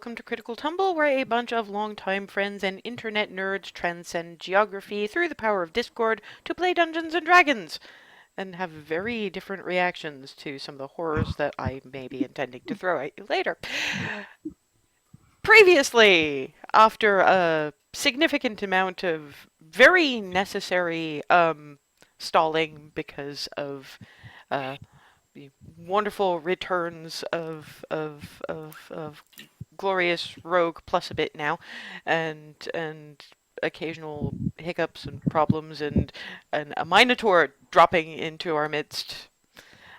welcome to Critical Tumble, where a bunch of longtime friends and internet nerds transcend geography through the power of Discord to play Dungeons and Dragons, and have very different reactions to some of the horrors that I may be intending to throw at you later. Previously, after a significant amount of very necessary stalling because of the wonderful returns of glorious rogue plus a bit now, and occasional hiccups and problems and a minotaur dropping into our midst.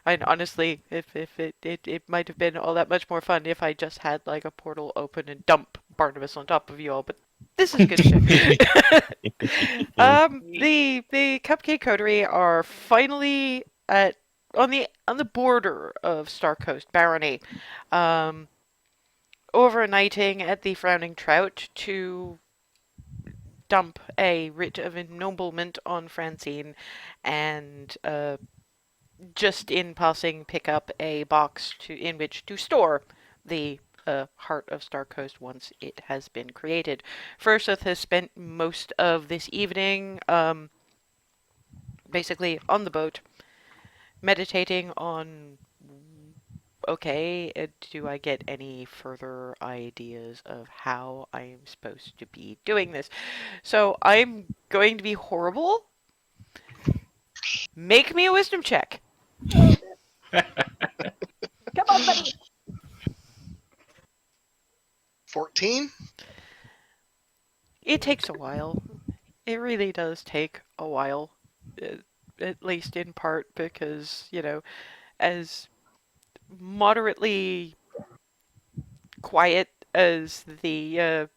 And honestly, if it might have been all that much more fun if I just had like a portal open and dump Barnabas on top of you all, but this is good shit. The Cupcake Coterie are finally at on the border of Star Coast Barony, overnighting at the Frowning Trout to dump a writ of ennoblement on Francine, and just in passing pick up a box in which to store the Heart of Star Coast once it has been created. Furseth has spent most of this evening basically on the boat, meditating on, okay, do I get any further ideas of how I'm supposed to be doing this? So I'm going to be horrible. Make me a wisdom check. Come on, buddy. 14? It takes a while. It really does take a while. At least in part because, as moderately quiet as the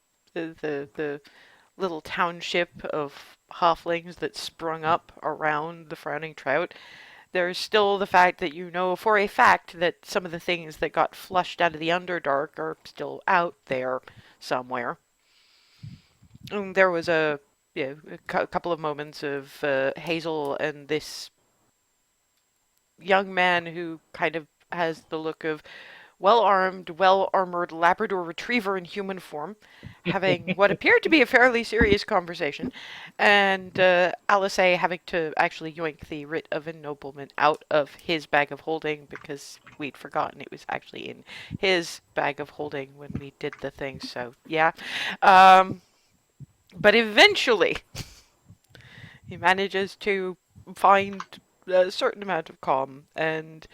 little township of halflings that sprung up around the Frowning Trout, there's still the fact that you know for a fact that some of the things that got flushed out of the Underdark are still out there somewhere. And there was a couple of moments of Hazel and this young man who kind of has the look of well-armed, well-armored Labrador Retriever in human form, having what appeared to be a fairly serious conversation, and Alice having to actually yoink the writ of ennoblement out of his bag of holding because we'd forgotten it was actually in his bag of holding when we did the thing, so yeah. But eventually, he manages to find a certain amount of calm, and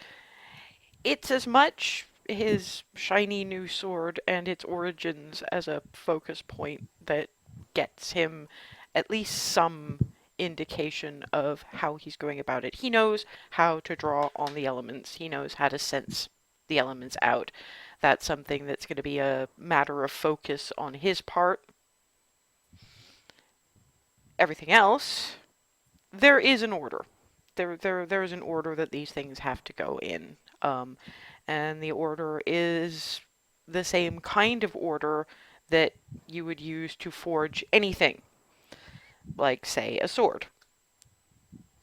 it's as much his shiny new sword and its origins as a focus point that gets him at least some indication of how he's going about it. He knows how to draw on the elements. He knows how to sense the elements out. That's something that's going to be a matter of focus on his part. Everything else, there is an order. There's an order that these things have to go in. And the order is the same kind of order that you would use to forge anything, like, say, a sword.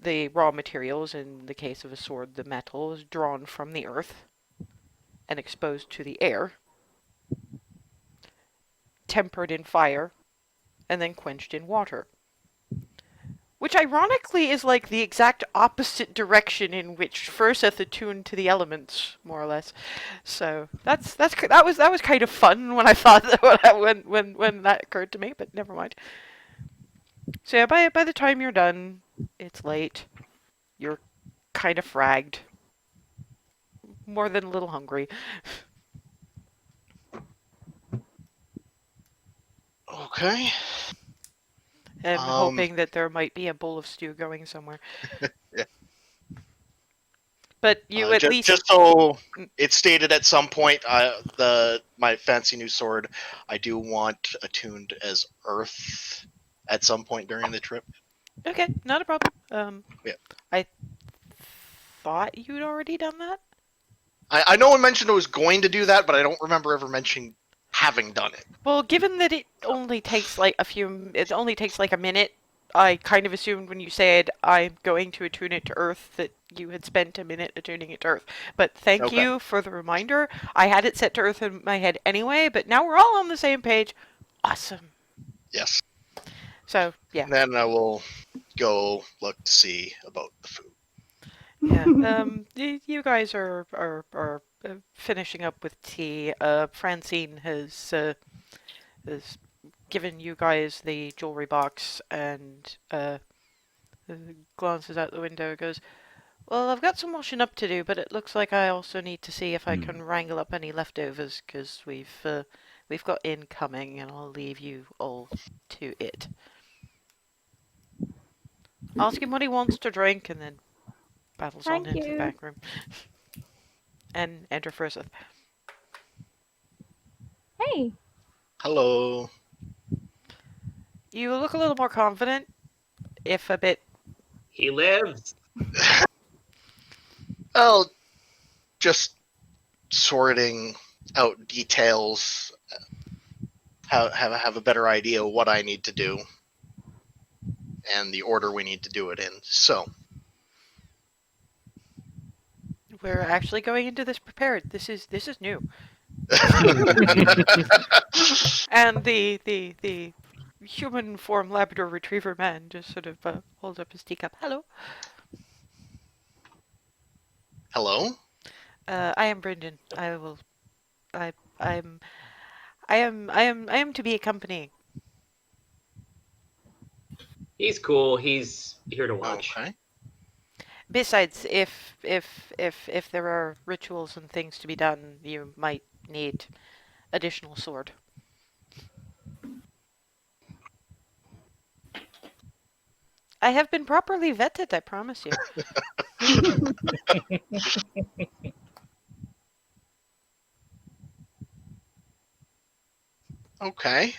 The raw materials, in the case of a sword, the metal, is drawn from the earth and exposed to the air, tempered in fire, and then quenched in water. Which ironically is like the exact opposite direction in which Furseth attuned to the elements, more or less. So that was kind of fun when I thought that when that occurred to me, but never mind. So yeah, by the time you're done, it's late. You're kind of fragged, more than a little hungry. Okay. And hoping that there might be a bowl of stew going somewhere. Yeah. But you at least... Just so it's stated at some point, my fancy new sword, I do want attuned as Earth at some point during the trip. Okay, not a problem. Yeah. I thought you'd already done that? I know I mentioned I was going to do that, but I don't remember ever mentioning having done it. Well, given that it only takes like a minute I kind of assumed when you said I'm going to attune it to Earth that you had spent a minute attuning it to Earth. But thank Okay. you for the reminder. I had it set to Earth in my head anyway, but now we're all on the same page. Awesome. Yes. So, yeah. Then I will go look to see about the food. Yeah. You guys are finishing up with tea. Francine has given you guys the jewelry box and glances out the window and goes, "Well, I've got some washing up to do, but it looks like I also need to see if I can wrangle up any leftovers because we've got incoming, and I'll leave you all to it." Ask him what he wants to drink, and then battles on Thank into the you. back room and enter Furseth. Hey. Hello. You look a little more confident, if a bit. He lives. Well, just sorting out details. Have a better idea of what I need to do and the order we need to do it in. So, We're actually going into this prepared. This is new. And the human form Labrador Retriever man just sort of holds up his teacup. Hello. hello. I am Brendan. I will. I. I'm. I am to be accompanying. He's cool. He's here to watch. Okay. Besides, if there are rituals and things to be done, you might need additional sword. I have been properly vetted, I promise you. Okay.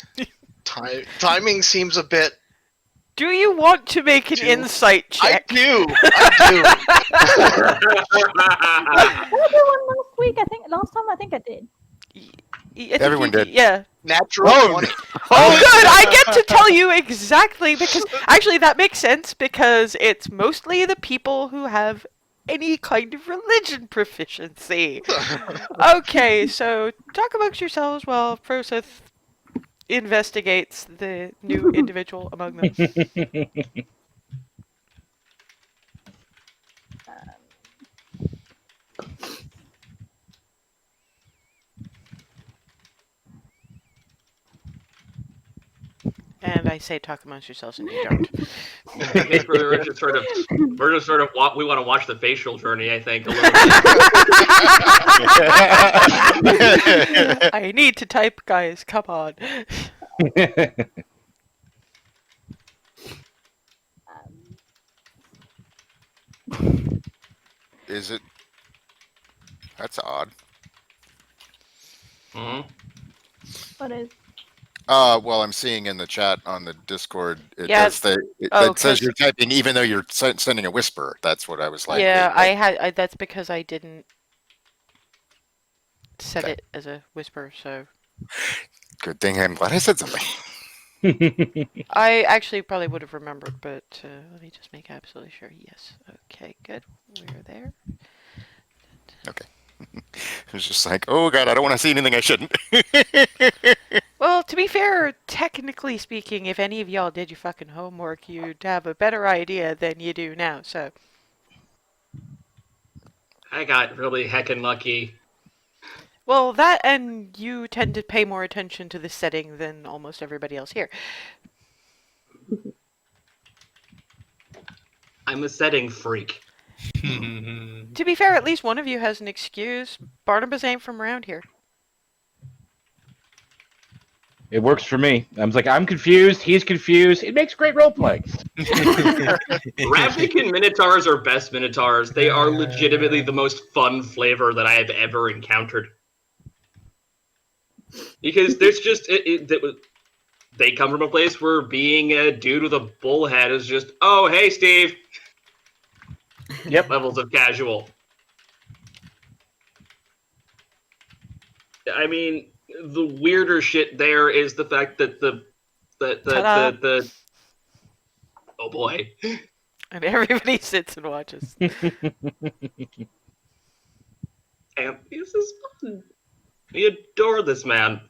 Timing seems a bit. Do you want to make an insight check? I do. I Did I do one last week? Last time I think I did. Everyone did. Yeah. do. Natural Oh! 20. Oh, good! I get to tell you exactly because actually that makes sense because it's mostly the people who have any kind of religion proficiency. Okay, so talk amongst yourselves while Proseth investigates the new individual among them. And I say talk amongst yourselves and you don't. I think we're just sort of we want to watch the facial journey. I think a little bit. I need to type, guys. Come on. Is it? That's odd. Mhm. What is? Well, I'm seeing in the chat on the Discord, it Yeah, does it oh, says 'cause- you're typing even though you're sending a whisper. That's what I was like. yeah, wait, that's because I didn't set Okay. it as a whisper, so. good thing I'm glad I said something. I actually probably would have remembered, but let me just make absolutely sure. Yes. Okay, good. We're there. It was just like, oh god, I don't want to see anything I shouldn't. Well, to be fair, technically speaking, if any of y'all did your fucking homework, you'd have a better idea than you do now, so. I got really heckin' lucky. Well, that and you tend to pay more attention to the setting than almost everybody else here. I'm a setting freak. To be fair, at least one of you has an excuse. Barnabas ain't from around here. It works for me. I'm confused. He's confused. It makes great role playing. Ravnik and Minotaurs are best Minotaurs. They are legitimately the most fun flavor that I have ever encountered. Because there's just they come from a place where being a dude with a bullhead is just, oh hey Steve. Yep. Levels of casual. I mean, the weirder shit there is the fact that the Oh boy. And everybody sits and watches. And this is fun. We adore this man.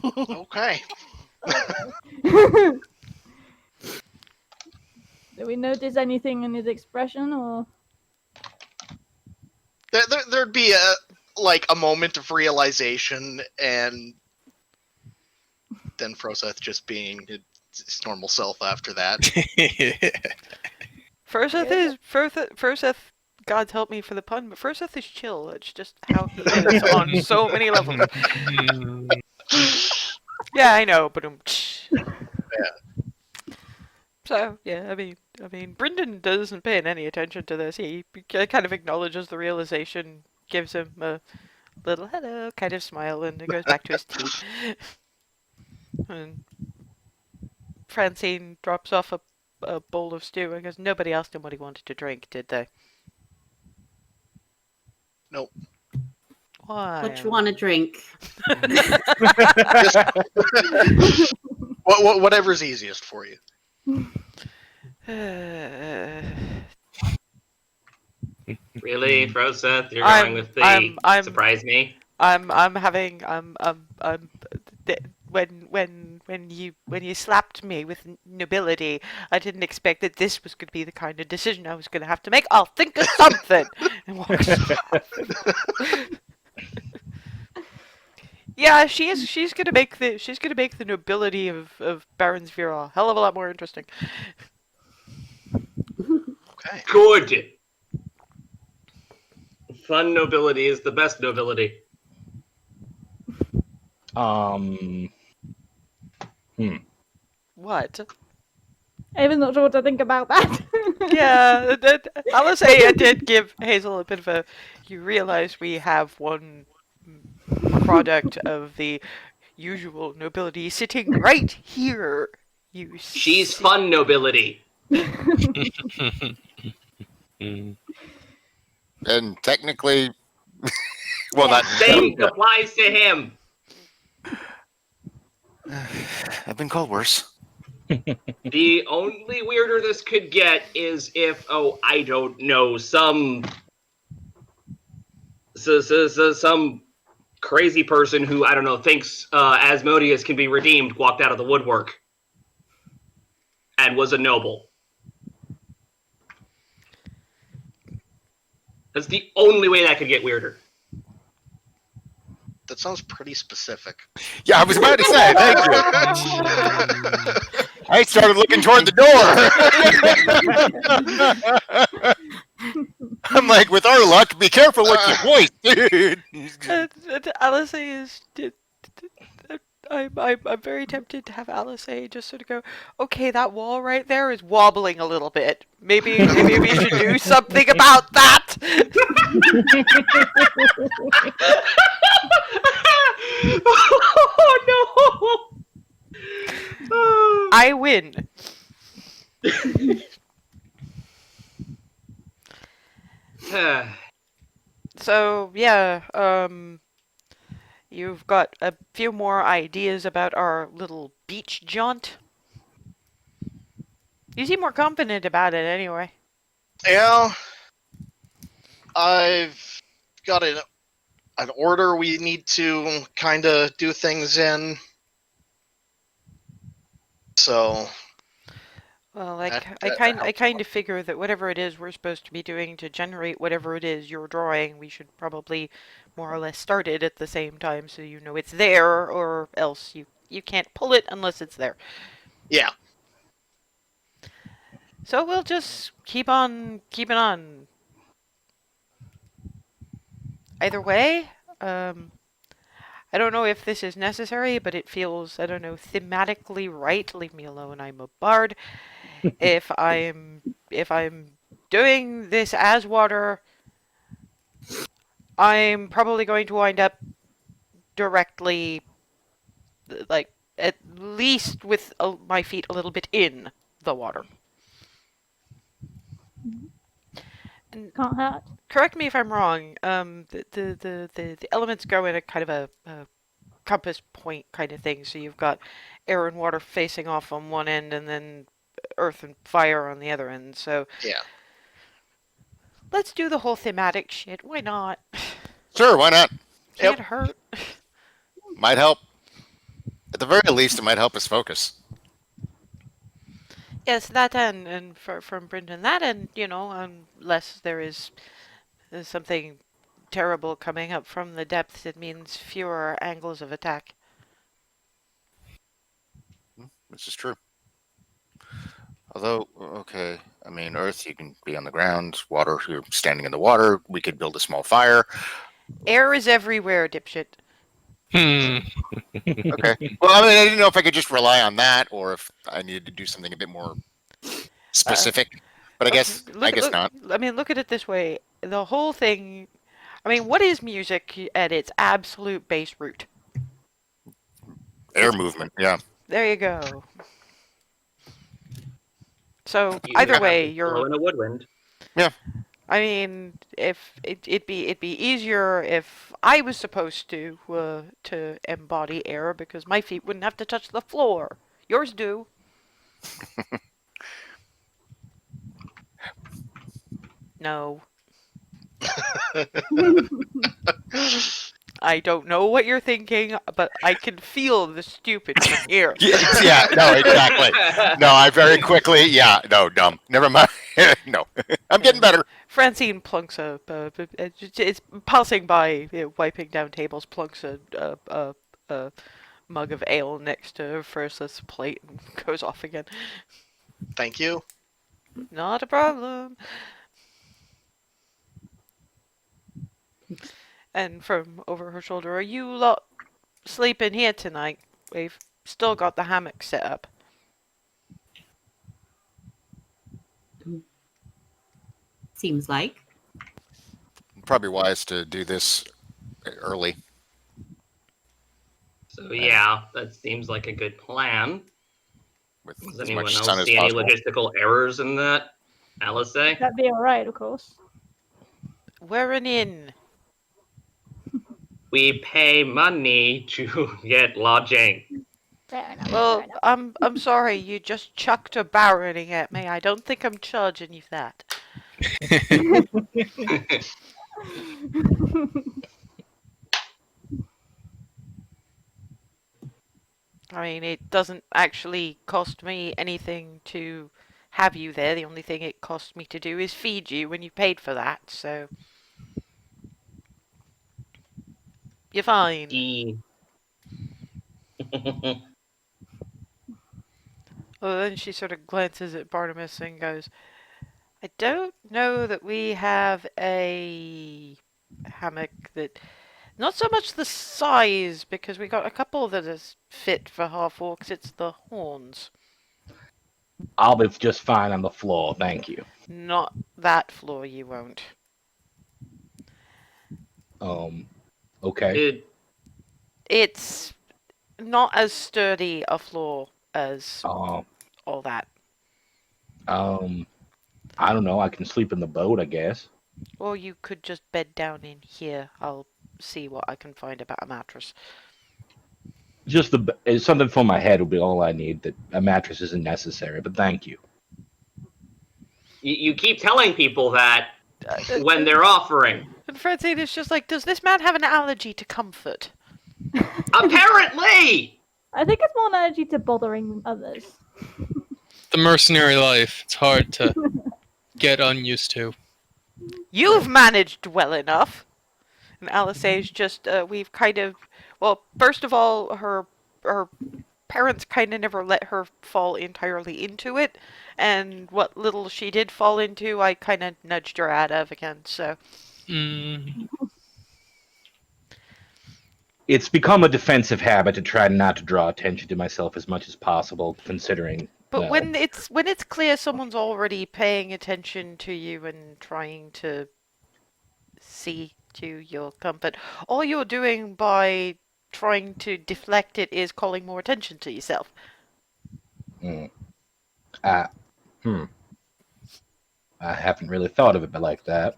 Okay. Do we notice anything in his expression, or? There'd be a moment of realization, and then Froseth just being his normal self after that. Furseth, God help me for the pun, but Furseth is chill. It's just how he is on so many levels. Yeah, I know, but So yeah, I mean, Brendan doesn't pay any attention to this. He kind of acknowledges the realization, gives him a little hello kind of smile, and goes back to his tea. And Francine drops off a bowl of stew and goes, "Nobody asked him what he wanted to drink, did they?" Nope. Why? What you want to drink? Whatever's easiest for you. Really, Froseth? You're I'm- going with the I'm- surprise me? I'm having when you slapped me with nobility, I didn't expect that this was going to be the kind of decision I was going to have to make. I'll think of something. And walks off. Yeah, she's gonna make the nobility of Baronsville a hell of a lot more interesting. Okay. Good! Fun nobility is the best nobility. What? Evan's not sure what to think about that. Yeah, Alisea did give Hazel a bit of a. You realize we have one product of the usual nobility sitting right here. She's fun nobility. And technically, well, not Same applies to him. I've been called worse. The only weirder this could get is if, I don't know, some crazy person who, I don't know, thinks Asmodeus can be redeemed walked out of the woodwork and was a noble. That's the only way that could get weirder. That sounds pretty specific. Yeah, I was about to say, thank you. I started looking toward the door. I'm like, with our luck, be careful what you voice, dude. Alisea is. I'm very tempted to have Alisea just sort of go, okay, that wall right there is wobbling a little bit. Maybe we should do something about that. Oh no! I win. So yeah, you've got a few more ideas about our little beach jaunt. You seem more confident about it anyway. Yeah. I've got an order we need to kind of do things in. So. Well, That I helps kind of figure that whatever it is we're supposed to be doing to generate whatever it is you're drawing, we should probably more or less start it at the same time so you know it's there, or else you can't pull it unless it's there. Yeah. So we'll just keep on keeping on. Either way, I don't know if this is necessary, but it feels, I don't know, thematically right. Leave me alone, I'm a bard. If I'm doing this as water, I'm probably going to wind up directly, like, at least with my feet a little bit in the water. And Can't hurt. correct me if I'm wrong. The elements go in a kind of a compass point kind of thing. So you've got air and water facing off on one end, and then earth and fire on the other end. So Yeah. let's do the whole thematic shit. Why not? Sure, why not? Can't hurt. Might help. At the very least, it might help us focus. Yes, that end, and from Brendan, that end, unless there is something terrible coming up from the depths, it means fewer angles of attack. This is true. Although, okay, I mean, Earth, you can be on the ground. Water, you're standing in the water. We could build a small fire. Air is everywhere, dipshit. Okay. Well, I mean, I didn't know if I could just rely on that, or if I needed to do something a bit more specific. But I guess not. I mean, look at it this way. The whole thing. I mean, what is music at its absolute base root? Air movement, yeah. There you go. So You either have way, to you're. blow in a woodwind. I mean, if it'd be easier if I was supposed to embody air because my feet wouldn't have to touch the floor. Yours do. No. I don't know what you're thinking, but I can feel the stupid from here. Yeah, no, exactly. No, I very quickly, dumb. Never mind. No, I'm getting better. Francine plunks it's passing by, wiping down tables, plunks a mug of ale next to Versa's plate and goes off again. Thank you. Not a problem. And from over her shoulder, are you lot sleeping here tonight? We've still got the hammock set up. Seems like. Probably wise to do this early. So yeah, that seems like a good plan. With Does as anyone much else sun as see any possible. logistical errors in that? Alice? That'd be alright, of course. We're an inn. We pay money to get lodging. Fair enough. Well, fair enough. I'm sorry, you just chucked a barony at me. I don't think I'm charging you that. I mean, it doesn't actually cost me anything to have you there. The only thing it costs me to do is feed you when you paid for that, so you're fine. Well, then she sort of glances at Barnabas and goes, I don't know that we have a hammock that... Not so much the size, because we got a couple that is fit for half-orcs. It's the horns. I'll be just fine on the floor, thank you. Not that floor, you won't. Okay. It's not as sturdy a floor as all that. I don't know. I can sleep in the boat, I guess. Or you could just bed down in here. I'll see what I can find about a mattress. Just something for my head will be all I need. That a mattress isn't necessary, but thank you. You keep telling people that when they're offering. And Francine is just like, does this man have an allergy to comfort? Apparently! I think it's more an allergy to bothering others. The mercenary life. It's hard to get unused to. You've managed well enough. And Alice is just, we've kind of, well, first of all, her parents kind of never let her fall entirely into it. And what little she did fall into, I kind of nudged her out of again, so. It's become a defensive habit to try not to draw attention to myself as much as possible, considering. But when it's clear someone's already paying attention to you and trying to see to your comfort, all you're doing by trying to deflect it is calling more attention to yourself. Mm. I haven't really thought of it like that.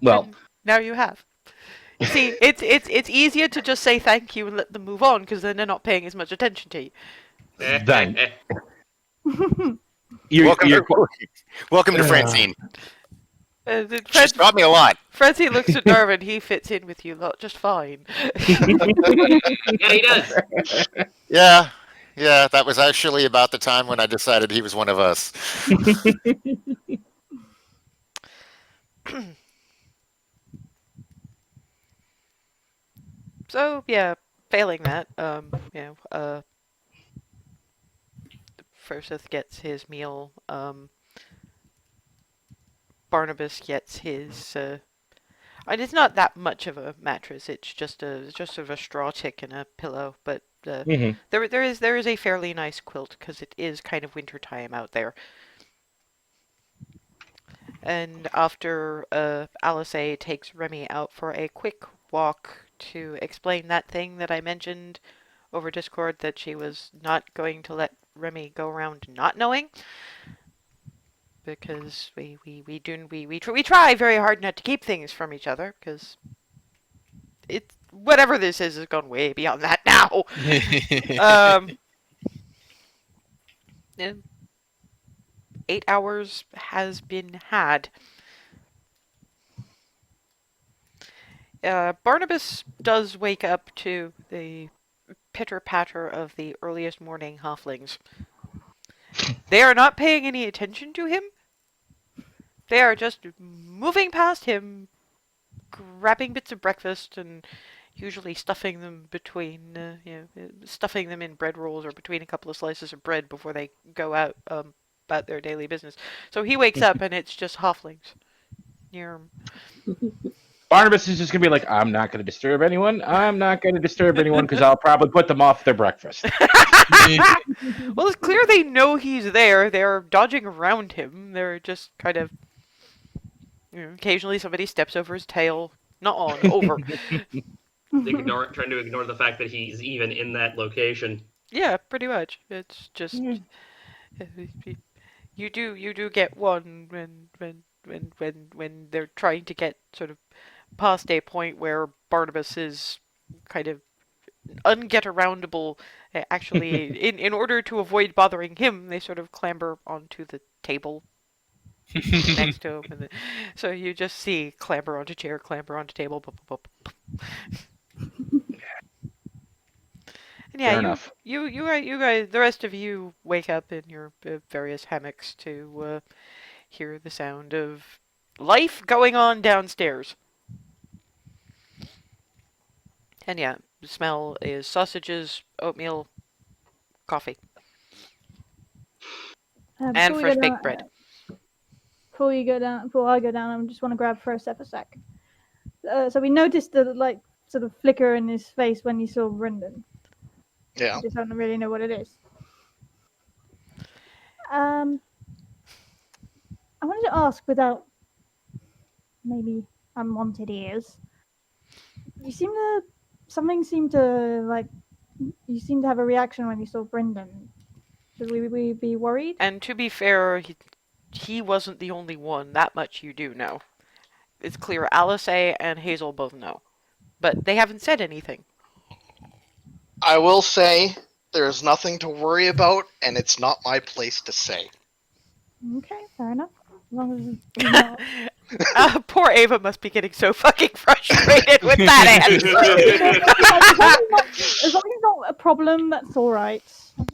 Well, And now you have. You see, it's easier to just say thank you and let them move on, because then they're not paying as much attention to you. then you're, Welcome, you're, welcome to Francine. Then She's taught me a lot. Francie looks at Darvin. He fits in with you lot just fine. Yeah, he does. Yeah, that was actually about the time when I decided he was one of us. So yeah, failing that, Froseth gets his meal. Barnabas gets his. And it's not that much of a mattress. It's just sort of a straw tick and a pillow. But Mhm. there is a fairly nice quilt, because it is kind of winter time out there. And after Alice takes Remy out for a quick walk to explain that thing that I mentioned over Discord, that she was not going to let Remy go around not knowing, because we try very hard not to keep things from each other, because it whatever this is has gone way beyond that now. Yeah, 8 hours has been had. Barnabas does wake up to the pitter-patter of the earliest morning halflings. They are not paying any attention to him. They are just moving past him, grabbing bits of breakfast, and usually stuffing them between, stuffing them in bread rolls or between a couple of slices of bread before they go out about their daily business. So he wakes up and it's just halflings near him. Barnabas is just gonna be like, I'm not gonna disturb anyone. I'm not gonna disturb anyone because I'll probably put them off their breakfast. Well, it's clear they know he's there. They're dodging around him. They're just kind of, occasionally somebody steps over his tail. Not on, over. Trying to ignore the fact that he's even in that location. Yeah, pretty much. It's just you do get one when they're trying to get sort of past a point where Barnabas is kind of unget-aroundable. Actually, in order to avoid bothering him, they sort of clamber onto the table next to him, and so you just see clamber onto chair, clamber onto table. And yeah, Fair enough. you guys, the rest of you wake up in your various hammocks to hear the sound of life going on downstairs. And yeah, the smell is sausages, oatmeal, coffee, and fresh baked bread. Before I go down, I just want to grab Froseth a sec. So we noticed the sort of flicker in his face when he saw Brendan. Yeah. I just don't really know what it is. I wanted to ask, without maybe unwanted ears, you seem to have a reaction when you saw Brendan. Should we be worried? And to be fair, he wasn't the only one. That much you do know. It's clear Alice and Hazel both know, but they haven't said anything. I will say there's nothing to worry about, and it's not my place to say. Okay, fair enough. As long as you're not... Poor Ava must be getting so fucking frustrated with that answer. As long as it's not a problem, that's all right.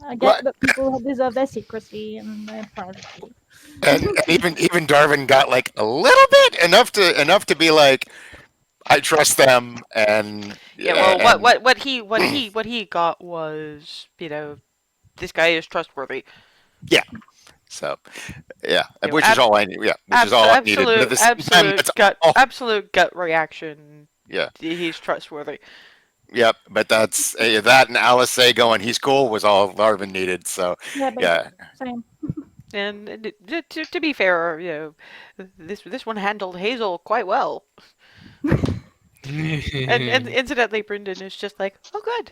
I get that people deserve their secrecy and their privacy. And even Darvin got like a little bit enough to be like, I trust them, and yeah. Well, what he got was, this guy is trustworthy. Yeah. So, yeah, You know, which is all I need. Yeah, which is all I needed. But at the same time, it's absolute gut reaction. Yeah, he's trustworthy. Yep, but that's that and Alice going, he's cool, was all Darvin needed. So yeah. Same. And to be fair, this one handled Hazel quite well. And incidentally, Brendan is just like, oh, good.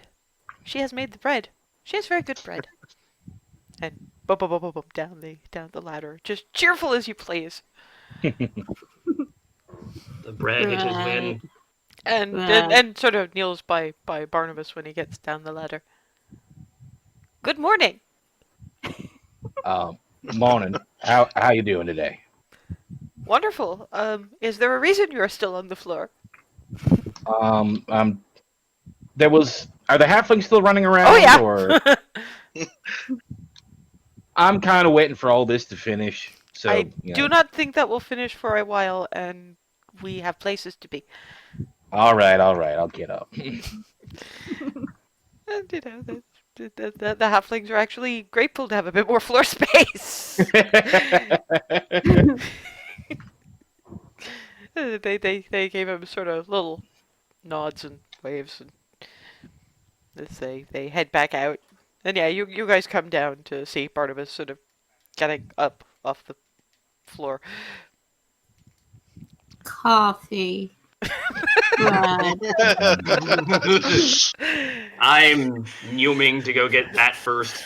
She has made the bread. She has very good bread. And bump, bump, bump, bump, bump, down the ladder, just cheerful as you please. The bread it is win. And sort of kneels by Barnabas when he gets down the ladder. Good morning. Morning. How you doing today? Wonderful. Is there a reason you're still on the floor? There was. Are the halflings still running around? Oh yeah. Or I'm kind of waiting for all this to finish. So I do not think that will finish for a while, and we have places to be. All right. I'll get up. And the halflings are actually grateful to have a bit more floor space. They gave him sort of little nods and waves, and they head back out. And yeah, you guys come down to see Barnabas sort of getting up off the floor. Coffee. Bread. I'm numing to go get that first.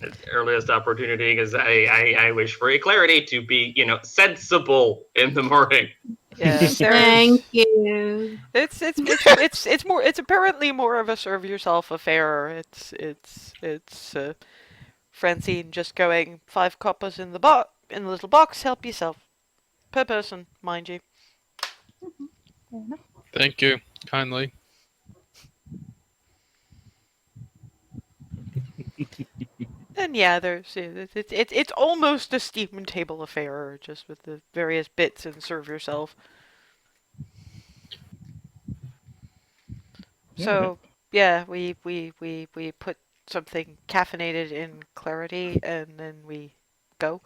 At the earliest opportunity, because I wish for a clarity to be, sensible in the morning. Yeah, Thank you. it's apparently more of a serve yourself affair. It's Francine just going 5 coppas in the little box. Help yourself, per person, mind you. Thank you kindly. And yeah, it's almost a steam table affair, just with the various bits and serve yourself. So yeah, we put something caffeinated in Clarity, and then we go.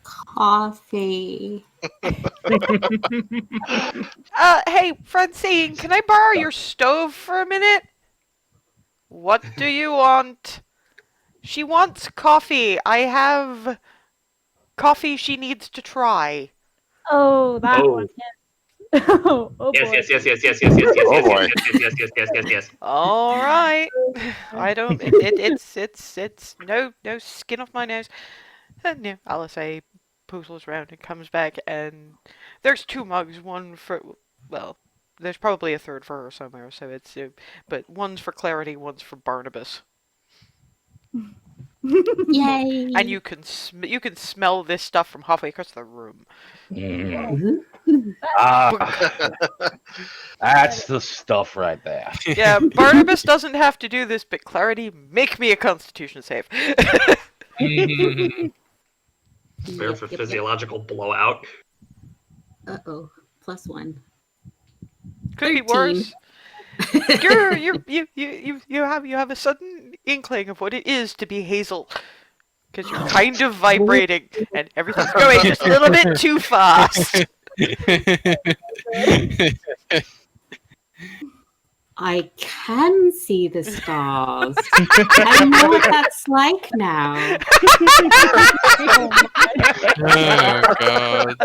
Coffee. Hey, Francine, can I borrow your stove for a minute? What do you want? She wants coffee. I have coffee she needs to try. Oh, that Oh. one. Yes. Oh boy. Yes. Oh, boy. Yes. All right. I don't. It's no skin off my nose. And yeah, Alice poozles around and comes back, and there's 2 mugs. One for, well, there's probably a third for her somewhere. So it's but one's for Clarity, one's for Barnabas. Yay. And you can smell this stuff from halfway across the room. That's the stuff right there. Yeah, Barnabas doesn't have to do this, but Clarity, make me a Constitution save. Prepare for physiological blowout. Uh-oh. +1. Could be 13. worse. You have a sudden inkling of what it is to be Hazel, because you're kind of vibrating and everything's going just a little bit too fast. I can see the stars. I know what that's like now. Oh god.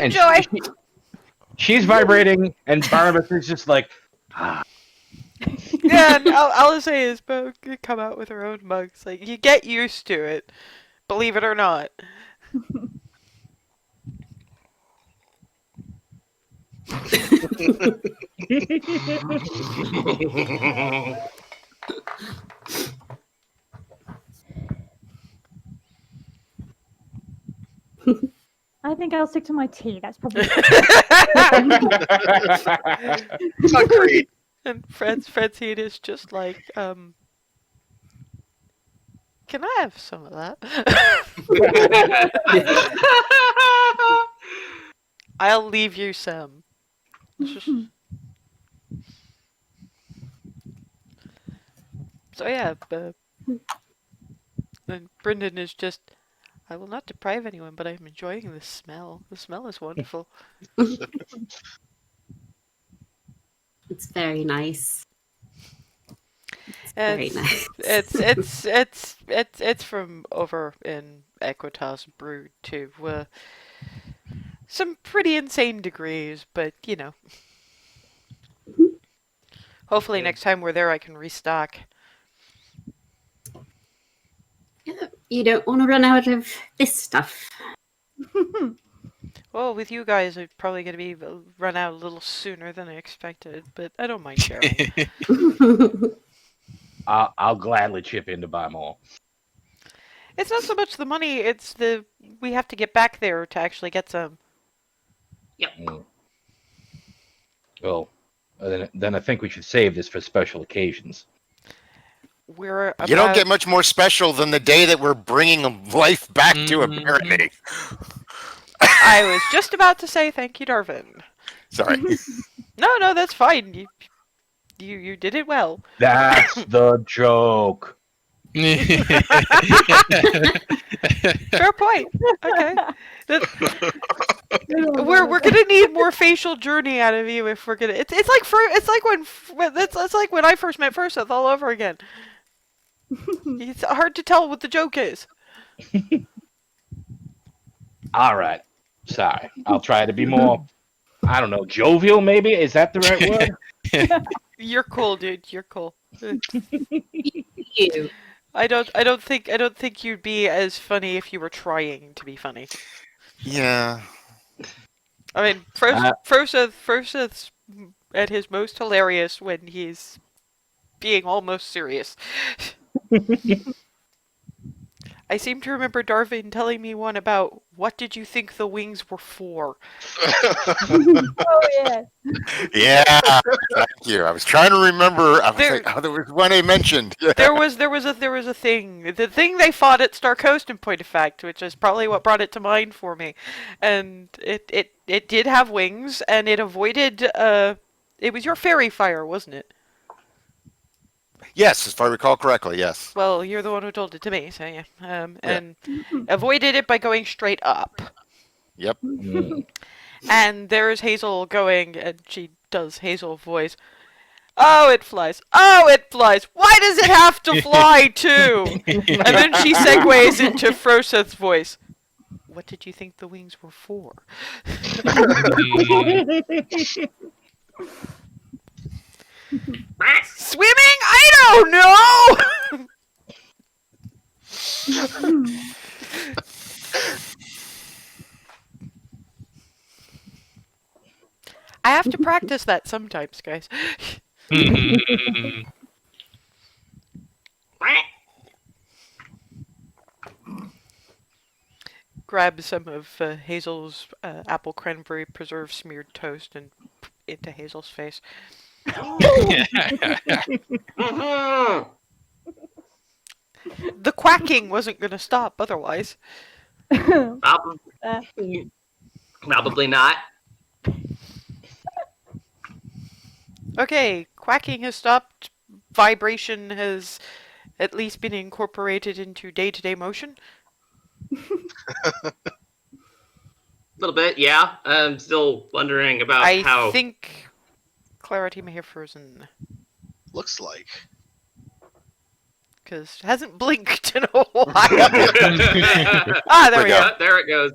Enjoy. And she's vibrating, and Barnabas is just like, Yeah, and Alice is both come out with her own mugs. Like, you get used to it, believe it or not. I think I'll stick to my tea. That's probably. Agreed. And Francine is just like, can I have some of that? I'll leave you some. So yeah, and Brendan is just, I will not deprive anyone, but I'm enjoying the smell. The smell is wonderful. It's very nice. Very It's nice. it's from over in Equitas Brood to some pretty insane degrees, but you know. Hopefully Yeah. next time we're there I can restock. You don't want to run out of this stuff. Well, with you guys, it's probably going to be run out a little sooner than I expected, but I don't mind sharing. I'll gladly chip in to buy more. It's not so much the money; it's we have to get back there to actually get some. Mm. Well, then I think we should save this for special occasions. We're about. You don't get much more special than the day that we're bringing life back to a Mhm. barony. I was just about to say thank you, Darvin. Sorry. No, that's fine. You did it well. That's the joke. Fair point. Okay. We're gonna need more facial journey out of you if we're gonna. It's like when I first met Furseth all over again. It's hard to tell what the joke is. All right. Sorry. I'll try to be more, I don't know, jovial maybe? Is that the right word? You're cool, dude. You're cool. You. I don't think you'd be as funny if you were trying to be funny. Yeah. I mean, Froseth's at his most hilarious when he's being almost serious. I seem to remember Darvin telling me one about what did you think the wings were for? Oh yeah. Yeah. Thank you. I was trying to remember. I was There- like, oh, there was one I mentioned. Yeah. There was a thing. The thing they fought at Star Coast, in point of fact, which is probably what brought it to mind for me. And it did have wings, and it avoided. It was your fairy fire, wasn't it? Yes, if I recall correctly, yes. Well, you're the one who told it to me, so yeah. And avoided it by going straight up. Yep. Mm. And there's Hazel going, and she does Hazel voice. Oh, it flies. Oh, it flies. Why does it have to fly too? And then she segues into Froseth's voice. What did you think the wings were for? Swimming? I don't know! I have to practice that sometimes, guys. Grab some of Hazel's apple cranberry preserve smeared toast and into Hazel's face. Mhm. The quacking wasn't going to stop otherwise. Probably, probably not. Okay, quacking has stopped. Vibration has at least been incorporated into day-to-day motion. A little bit, yeah. I'm still wondering about I how. think Clarity may have frozen. Looks like. Because it hasn't blinked in a while. Ah, there we go. Yeah, there it goes.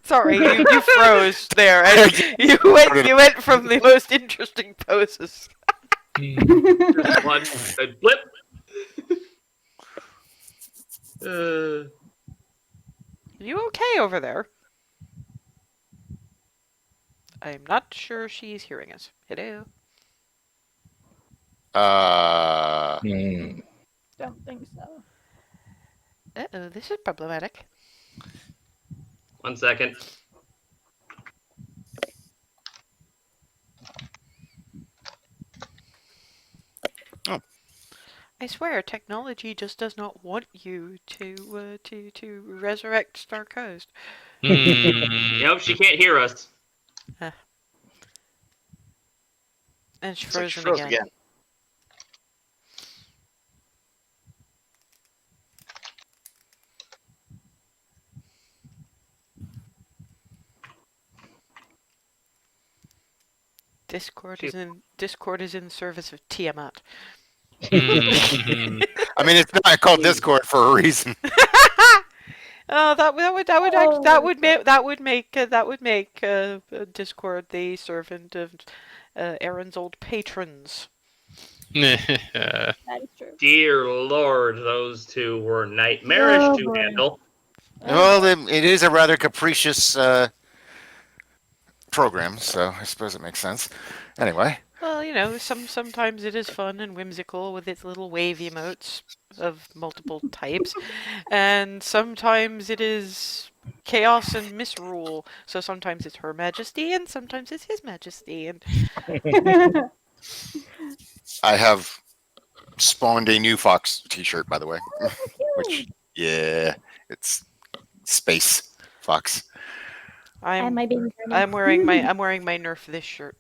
Sorry, you froze there. And you went from the most interesting poses. Just one a blip. You okay over there? I'm not sure she's hearing us. Hello? Mm. Don't think so. Uh-oh, this is problematic. 1 second. I swear, technology just does not want you to resurrect Star Coast. Nope, she can't hear us. And she's It's like she frozen froze again. again. Discord is in service of Tiamat. Mhm. I mean, it's not called Discord for a reason. Oh, that would make Discord the servant of Aaron's old patrons. That is true. Dear Lord, those two were nightmarish Oh, to boy. handle. Well, it is a rather capricious program, so I suppose it makes sense. Anyway, Well, you know, sometimes it is fun and whimsical with its little wave emotes of multiple types, and sometimes it is chaos and misrule. So sometimes it's Her Majesty, and sometimes it's His Majesty, and I have spawned a new Fox T-shirt, by the way. Which, yeah, it's Space Fox. And my baby Barony. I'm wearing my Nerf this shirt.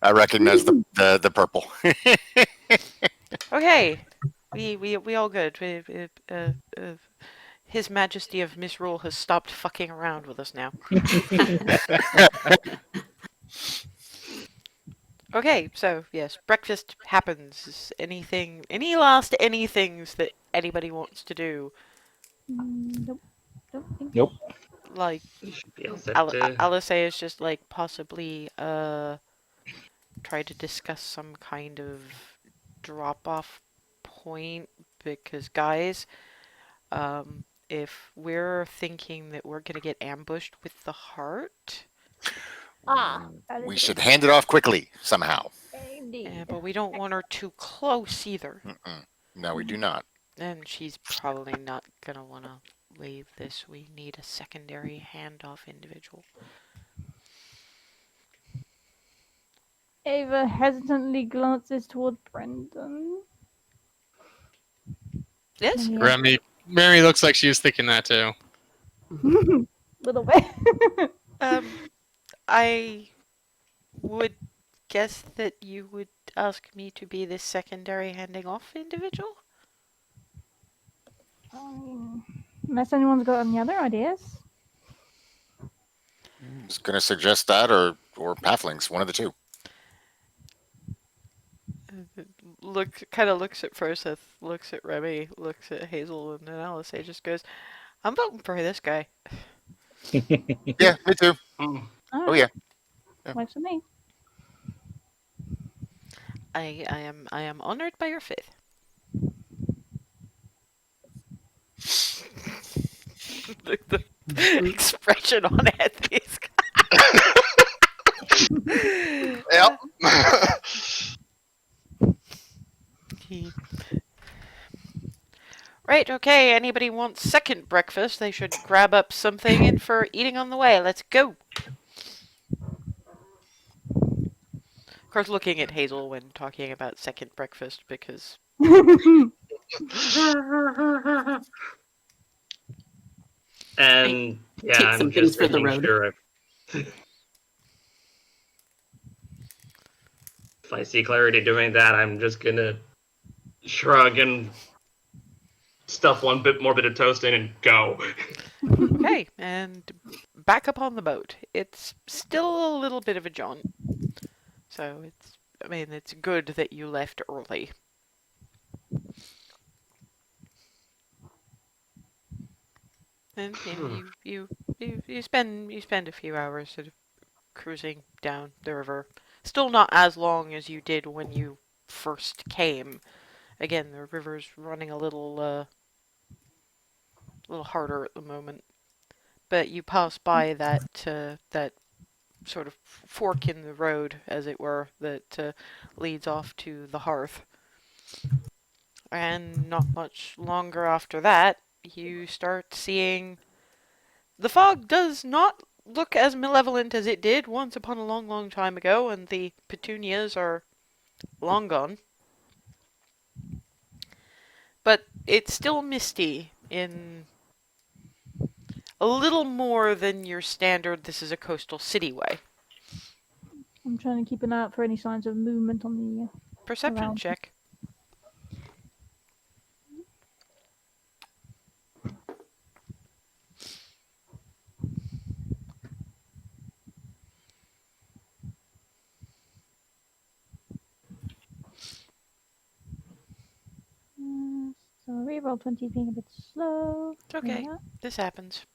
I recognize the purple. Okay, we all good. His Majesty of Misrule has stopped fucking around with us now. Okay, so yes, breakfast happens. Any last anythings that anybody wants to do? Nope. Don't think Nope. Like You should be all set to... Alice is just like possibly try to discuss some kind of drop off point because guys, if we're thinking that we're gonna get ambushed with the heart, that is We good. should hand it off quickly somehow. Indeed. but we don't want her too close either. No, we do not. And she's probably not gonna wanna leave this. We need a secondary handoff individual. Ava hesitantly glances toward Brendan. Yes? Yeah. Mary looks like she was thinking that too. Little bit. I would guess that you would ask me to be this secondary handing off individual? Unless anyone's got any other ideas. I was going to suggest that or Halflings, one of the two. Kind of looks at Froseth, looks at Remy, looks at Hazel, and then Alice just goes, I'm voting for this guy. Yeah, me too. Oh, yeah. Works for me. I am honored by your faith. the expression on Anthony's Yep. Right, okay, anybody wants second breakfast, they should grab up something and for eating on the way. Let's go. Of course, looking at Hazel when talking about second breakfast because And yeah, Take I'm some just things for the making road. sure if I see Clarity doing that, I'm just gonna shrug and stuff one more bit of toast in and go. okay, and back up on the boat. It's still a little bit of a jaunt. So it's good that you left early. And you spend a few hours sort of cruising down the river. Still not as long as you did when you first came. Again, the river's running a little harder at the moment. But you pass by that sort of fork in the road, as it were, that leads off to the hearth. And not much longer after that, you start seeing the fog does not look as malevolent as it did once upon a long, long time ago, and the petunias are long gone. But it's still misty in a little more than your standard this is a coastal city way. I'm trying to keep an eye out for any signs of movement on the Perception around. check. roll 20 being a bit slow. It's okay. This happens.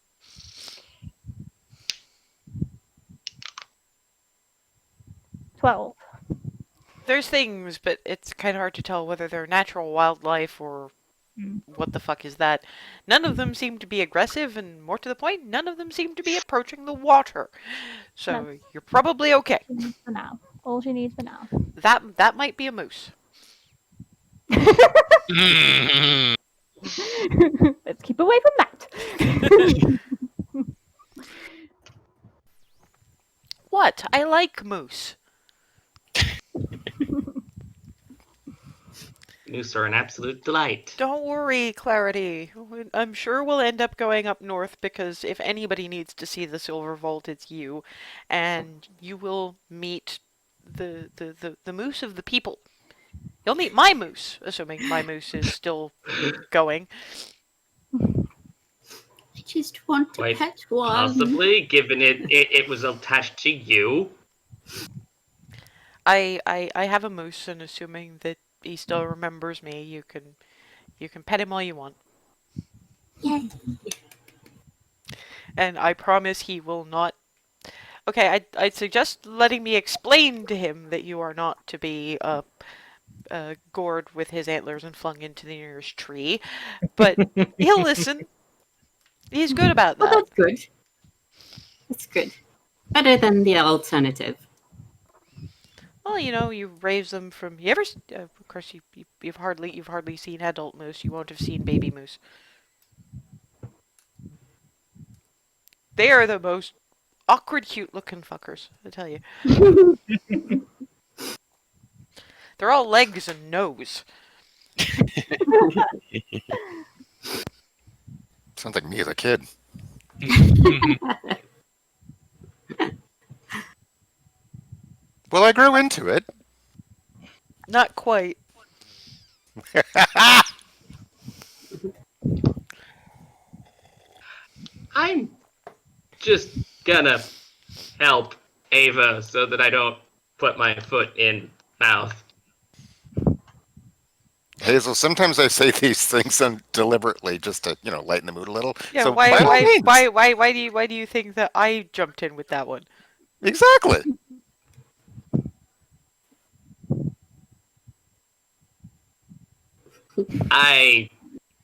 12. There's things, but it's kind of hard to tell whether they're natural wildlife or what the fuck is that. None of them seem to be aggressive, and more to the point, none of them seem to be approaching the water. So you're probably okay. For now. All she needs for now. That might be a moose. Mhm. Let's keep away from that. What? I like moose. Moose are an absolute delight. Don't worry, Clarity. I'm sure we'll end up going up north because if anybody needs to see the Silver Vault, it's you. And you will meet the moose of the people. You'll meet my moose, assuming my moose is still going. I just want to Quite pet one. Possibly, given it was attached to you. I have a moose, and assuming that he still remembers me, you can pet him all you want. Yay. And I promise he will not. Okay, I'd suggest letting me explain to him that you are not to be gored with his antlers and flung into the nearest tree, but he'll listen. He's good about Oh, that. that's good. That's good. Better than the alternative. Well, you raise them from. You ever? Of course, you've hardly seen adult moose. You won't have seen baby moose. They are the most awkward, cute-looking fuckers. I tell you. They're all legs and nose. Sounds like me as a kid. Well, I grew into it. Not quite. I'm just gonna help Ava so that I don't put my foot in mouth. Hazel, sometimes I say these things deliberately just to, lighten the mood a little. Yeah. So why? by all means. Why do you think that I jumped in with that one? Exactly.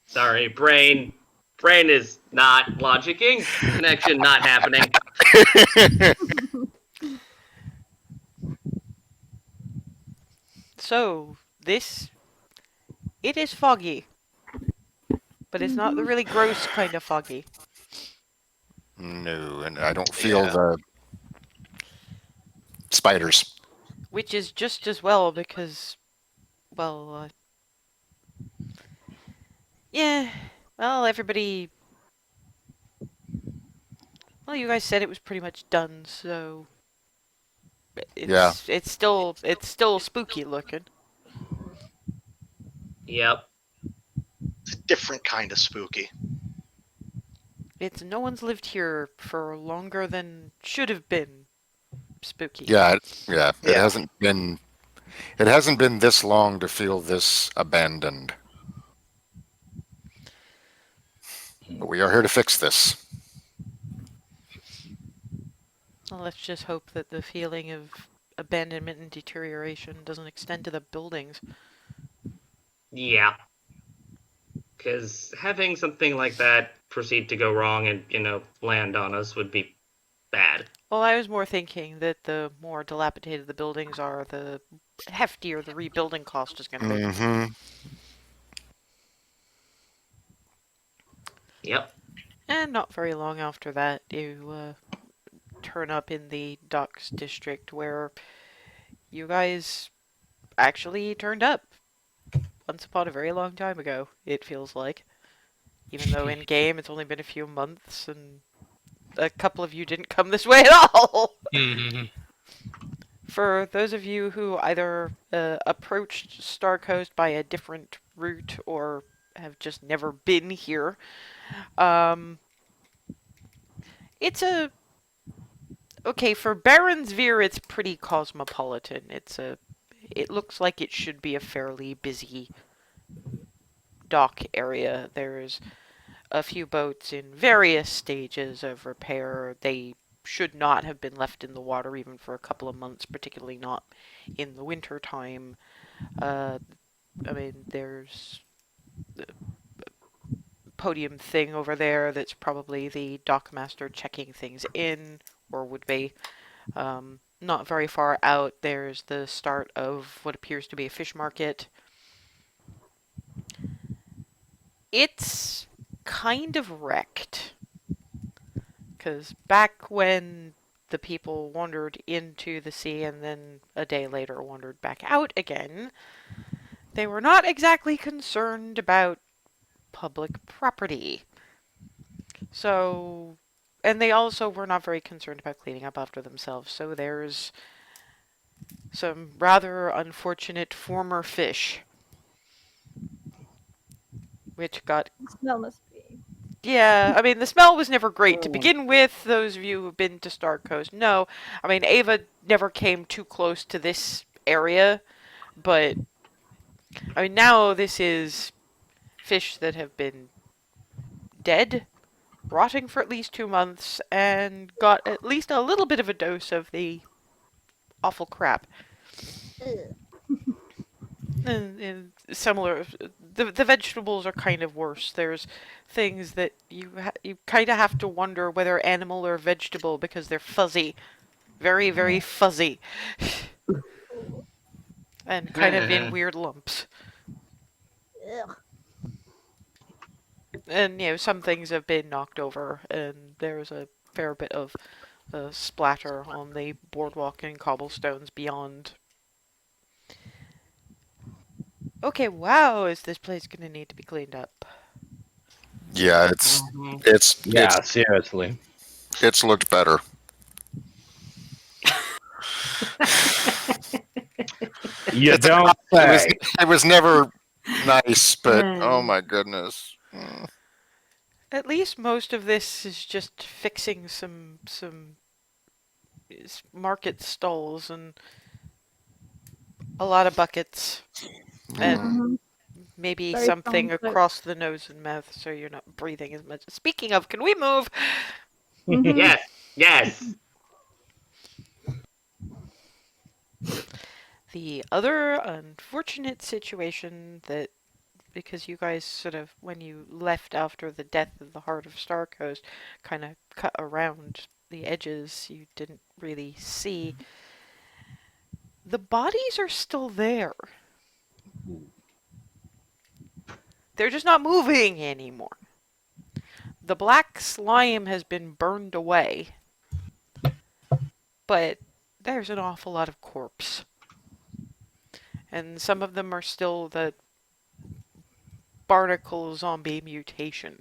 Sorry, brain is not logicking. Connection not happening. So it is foggy, but it's not the really gross kind of foggy. No, and I don't feel the spiders. Which is just as well because, well, yeah, well, everybody, well, you guys said it was pretty much done, so it's still spooky looking. Yep. It's a different kind of spooky. It's no one's lived here for longer than should have been spooky. Yeah. It hasn't been this long to feel this abandoned. But we are here to fix this. Well, let's just hope that the feeling of abandonment and deterioration doesn't extend to the buildings. Yeah. Because having something like that proceed to go wrong and, land on us would be bad. Well, I was more thinking that the more dilapidated the buildings are, the heftier the rebuilding cost is going to be. Mm-hmm. Yep. And not very long after that, you turn up in the docks district where you guys actually turned up. Once upon a very long time ago, it feels like. Even though in-game it's only been a few months and a couple of you didn't come this way at all. Mhm. For those of you who either approached Star Coast by a different route or have just never been here, it's a... Okay, for Baronsvere, it's pretty cosmopolitan. It looks like it should be a fairly busy dock area. There's a few boats in various stages of repair. They should not have been left in the water even for a couple of months, particularly not in the winter time. I mean, there's the podium thing over there that's probably the dockmaster checking things in, or would be. Not very far out, there's the start of what appears to be a fish market. It's kind of wrecked. Because back when the people wandered into the sea and then a day later wandered back out again, they were not exactly concerned about public property. So, and they also were not very concerned about cleaning up after themselves. So there's some rather unfortunate former fish, which got... The smell must be. Yeah, I mean, the smell was never great. To begin with, those of you who've been to Star Coast know. I mean, Ava never came too close to this area, but... I mean, now this is fish that have been dead, rotting for at least 2 months, and got at least a little bit of a dose of the awful crap. And similar, the vegetables are kind of worse. There's things that you kind of have to wonder whether animal or vegetable because they're fuzzy, very very fuzzy, and kind of in weird lumps. Ugh. And some things have been knocked over, and there's a fair bit of splatter on the boardwalk and cobblestones beyond. Okay, wow, is this place gonna need to be cleaned up? Yeah, Yeah, seriously. it's looked better. You It's- don't say. It was never nice, but oh my goodness. At least most of this is just fixing some market stalls and a lot of buckets and Mhm. maybe Very something strong foot. across the nose and mouth so you're not breathing as much. Speaking of, can we move? Mhm. Yes, yes. The other unfortunate situation that, because you guys sort of, when you left after the death of the Heart of Star Coast, kind of cut around the edges, you didn't really see. The bodies are still there. They're just not moving anymore. The black slime has been burned away, but there's an awful lot of corpse. And some of them are still the barnacle zombie mutation.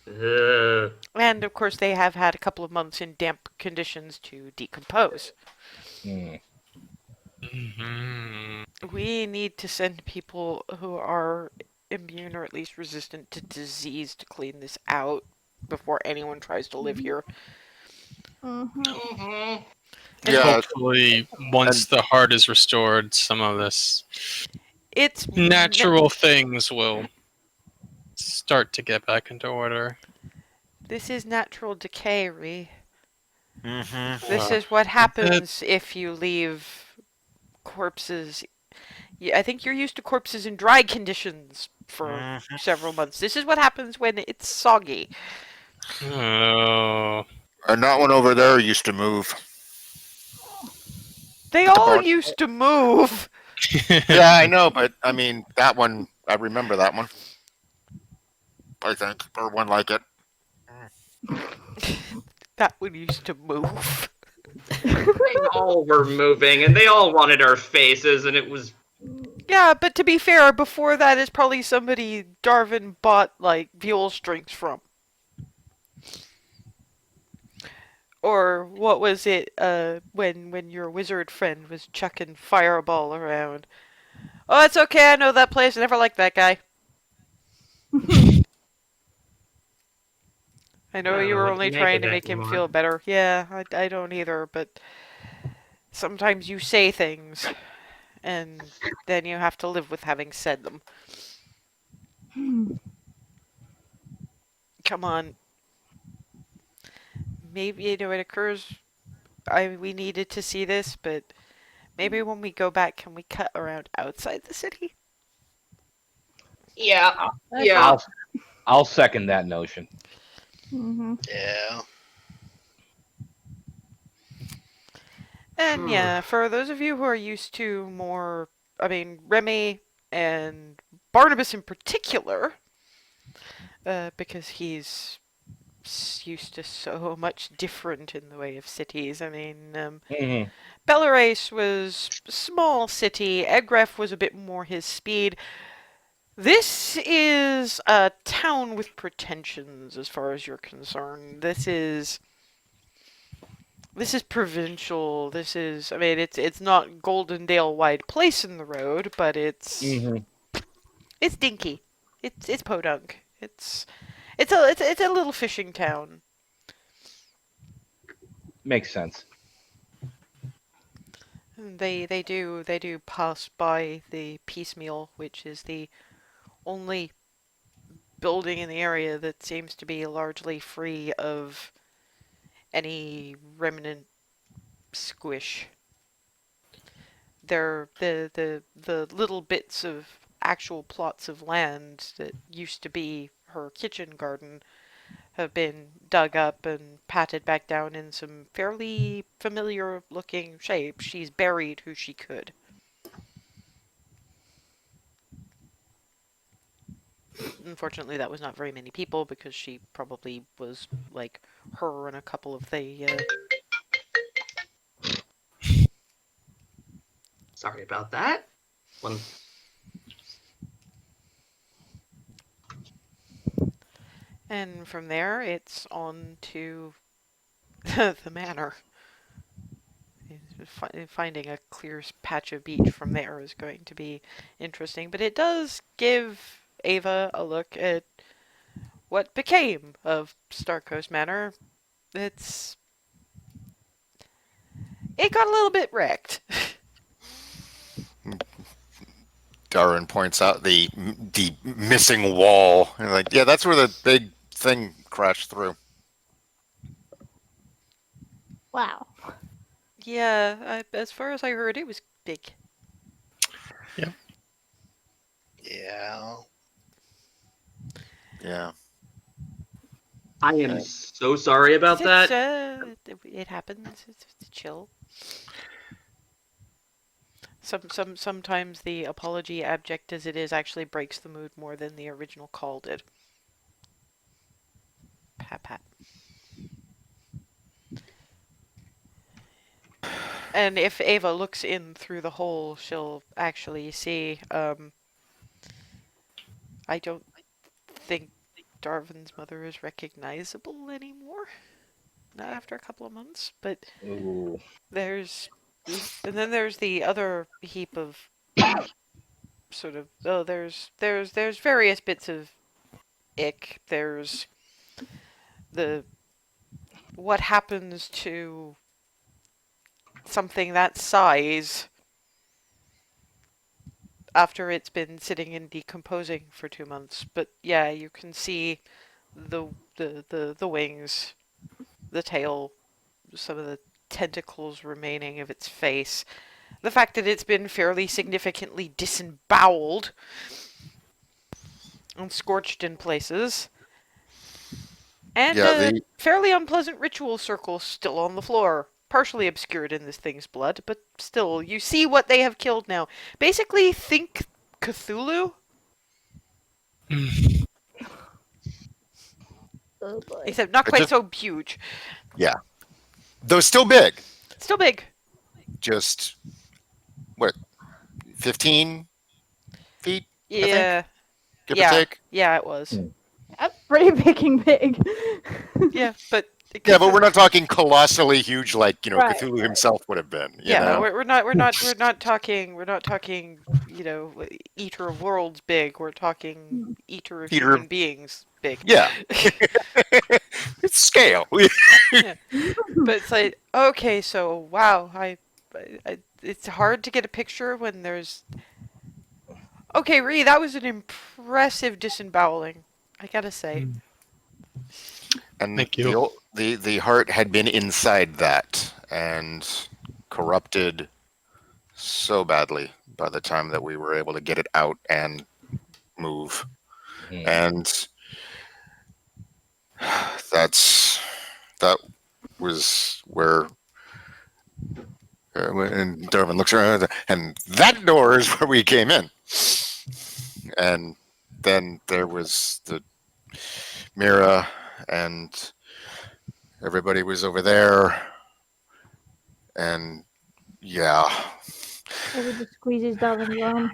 And of course, they have had a couple of months in damp conditions to decompose. Mm. We need to send people who are immune or at least resistant to disease to clean this out before anyone tries to live here. Mhm. And Yeah, Hopefully, once the heart is restored, some of this it's natural things will start to get back into order. This is natural decay, Ree. Mm-hmm. This is what happens if you leave corpses. I think you're used to corpses in dry conditions for several months. This is what happens when it's soggy. Oh. And that one over there used to move. They all used to move. Yeah, I know, but I mean that one. I remember that one. I think, or one like it. That one used to move. They all were moving, and they all wanted our faces, and it was... Yeah, but to be fair, before that is probably somebody Darvin bought, like, viol strings from. Or what was it, when your wizard friend was chucking fireball around? Oh, it's okay, I know that place, I never liked that guy. I know you were only trying to make him feel better. Yeah, I don't either, but sometimes you say things, and then you have to live with having said them. Come on. Maybe it occurs. We needed to see this, but maybe when we go back, can we cut around outside the city? Yeah. Okay. Yeah. I'll second that notion. Mm-hmm. Yeah. And yeah, for those of you who are used to more, I mean, Remy and Barnabas in particular, because he's used to so much different in the way of cities. I mean, Mhm. Belarus was a small city. Egref was a bit more his speed. This is a town with pretensions, as far as you're concerned. This is provincial. This is, I mean, it's not Goldendale wide place in the road, but it's Mhm. it's dinky. It's podunk. It's a little fishing town. Makes sense. They do pass by the piecemeal, which is the only building in the area that seems to be largely free of any remnant squish. They're the little bits of actual plots of land that used to be her kitchen garden have been dug up and patted back down in some fairly familiar looking shapes. She's buried who she could. Unfortunately, that was not very many people because she probably was like her and a couple of the. Sorry about that. And from there, it's on to the manor. Finding a clear patch of beach from there is going to be interesting, but it does give Ava a look at what became of Starcoast Manor. It got a little bit wrecked. Darwin points out the missing wall. And like, yeah, that's where the big thing crashed through. Wow. Yeah, as far as I heard, it was big. Yeah. Yeah. I am so sorry about that. It happens. It's chill. Sometimes the apology, abject as it is, actually breaks the mood more than the original call did. Pat pat. And if Ava looks in through the hole, she'll actually see. I don't think Darvin's mother is recognizable anymore. Not after a couple of months, but Ooh. there's, and then there's the other heap of sort of. Oh, there's various bits of ick. There's what happens to something that size after it's been sitting and decomposing for 2 months. But yeah, you can see the wings, the tail, some of the tentacles remaining of its face. The fact that it's been fairly significantly disemboweled and scorched in places. And Yeah, a fairly unpleasant ritual circle still on the floor. Partially obscured in this thing's blood, but still, you see what they have killed now. Basically, think Cthulhu. Oh boy. Except not quite so huge. Yeah. Though still big. Still big. Just, what, 15 feet? Yeah. Give or take? Yeah, it was. That's pretty big. Yeah, but Yeah, but we're not talking colossally huge like, Right. Cthulhu himself would have been. You yeah, know? we're not talking, Eater of Worlds big. We're talking Eater of Eater Human of- Beings big. Yeah. It's scale. Yeah. But it's like, okay, so wow, I it's hard to get a picture when there's Okay, Ree, that was an impressive disemboweling. I gotta say. And Thank you. the heart had been inside that and corrupted so badly by the time that we were able to get it out and move. Mhm. And that was where when Darvin looks around, and that door is where we came in. And then there was the Mira, and everybody was over there, and yeah, Maybe just squeezes Darvin's arm.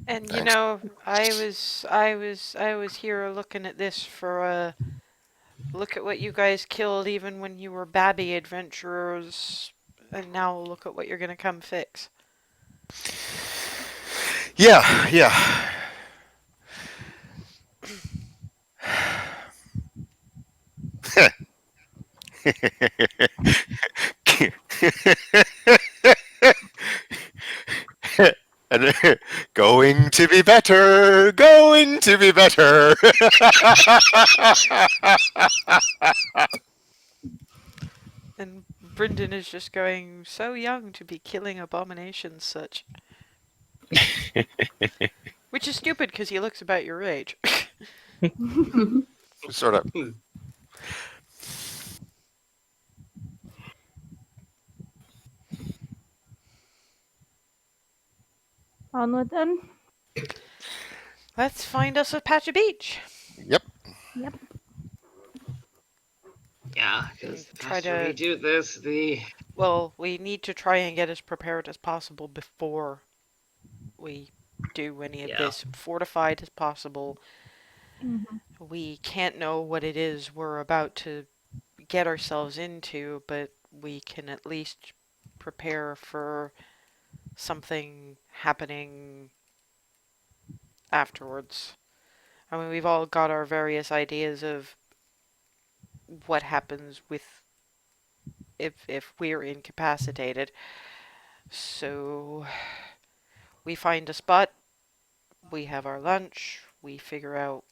And thanks. I was here looking at this for look at what you guys killed even when you were babby adventurers, and now look at what you're gonna come fix. Yeah. And going to be better, going to be better. And Brendan is just going, so young to be killing abominations such. Which is stupid because he looks about your age. Sort of. Onward then. Let's find us a patch of beach. Yep. Yep. Yeah, because Try after we to- do this, the Well, we need to try and get as prepared as possible before we do any of Yeah. this. Fortified as possible. Mhm. We can't know what it is we're about to get ourselves into, but we can at least prepare for something happening afterwards. I mean, we've all got our various ideas of what happens with if we're incapacitated. So we find a spot, we have our lunch, we figure out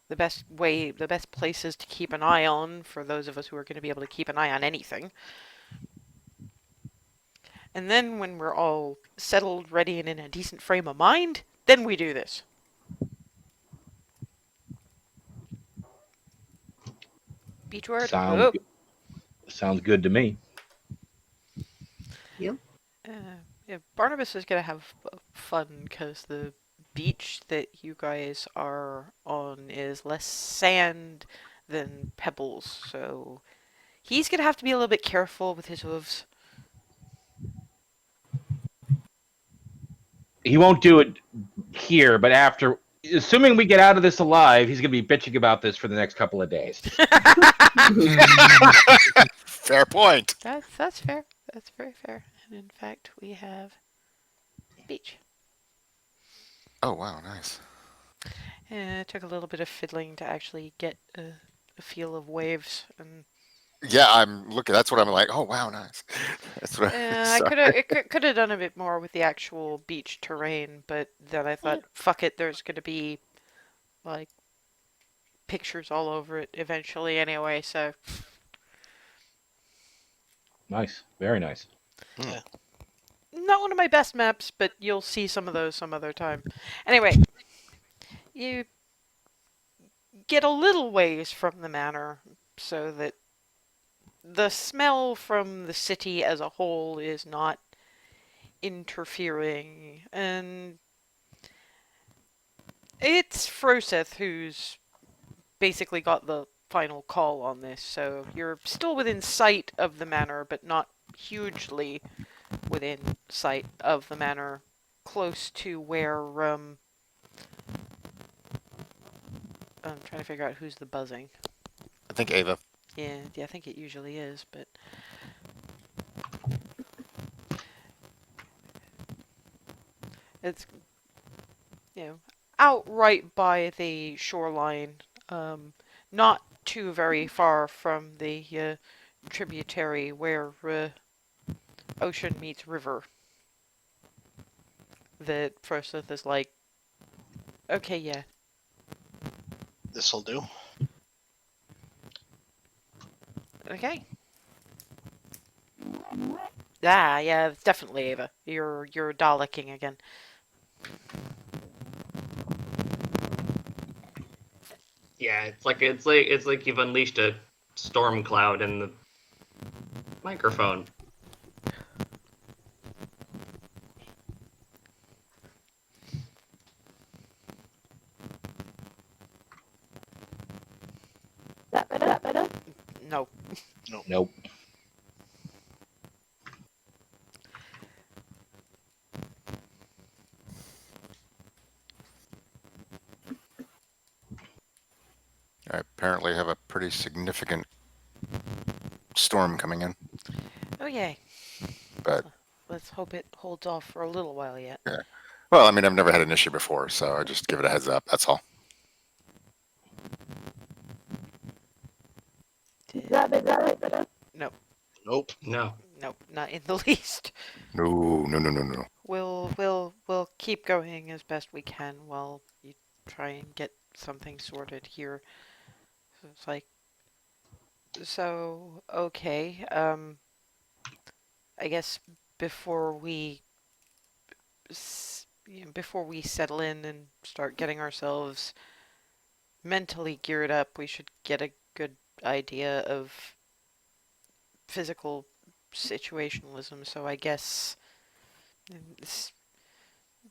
the best places to keep an eye on for those of us who are going to be able to keep an eye on anything. And then when we're all settled, ready, and in a decent frame of mind, then we do this. Beachward? Sounds good. Sounds good to me. Yep. Yeah, Barnabas is going to have fun because the beach that you guys are on is less sand than pebbles, so he's going to have to be a little bit careful with his hooves. He won't do it here, but after, assuming we get out of this alive, he's going to be bitching about this for the next couple of days. Fair point. That's fair. That's very fair. And in fact, we have beach. Oh wow, nice. It took a little bit of fiddling to actually get a feel of waves, and Yeah, I'm looking. That's what I'm like. Oh wow, nice. That's what. I could have done a bit more with the actual beach terrain, but then I thought, fuck it, there's gonna be like pictures all over it eventually anyway, so Nice. Very nice. not one of my best maps, but you'll see some of those some other time. Anyway, you get a little ways from the manor so that the smell from the city as a whole is not interfering, and it's Froseth who's basically got the final call on this, so you're still within sight of the manor, but not hugely within sight of the manor, close to where, I'm trying to figure out who's the buzzing. I think Ava. Yeah, I think it usually is, but it's, out right by the shoreline, not too very far from the tributary where ocean meets river. That Froseth is like, okay, yeah. This'll do. Okay. Ah, yeah, it's definitely Ava. You're Daleks-ing again. Yeah, it's like you've unleashed a storm cloud in the microphone. That better? No. Nope. I apparently have a pretty significant storm coming in, Oh, yay. but Let's hope it holds off for a little while yet. well, I mean, I've never had an issue before, so I just give it a heads up. That's all. Is that better? Nope. No. Nope, not in the least. No. We'll keep going as best we can while you try and get something sorted here. So it's like, so okay. I guess before we before we settle in and start getting ourselves mentally geared up, we should get a good idea of physical situationalism. So I guess this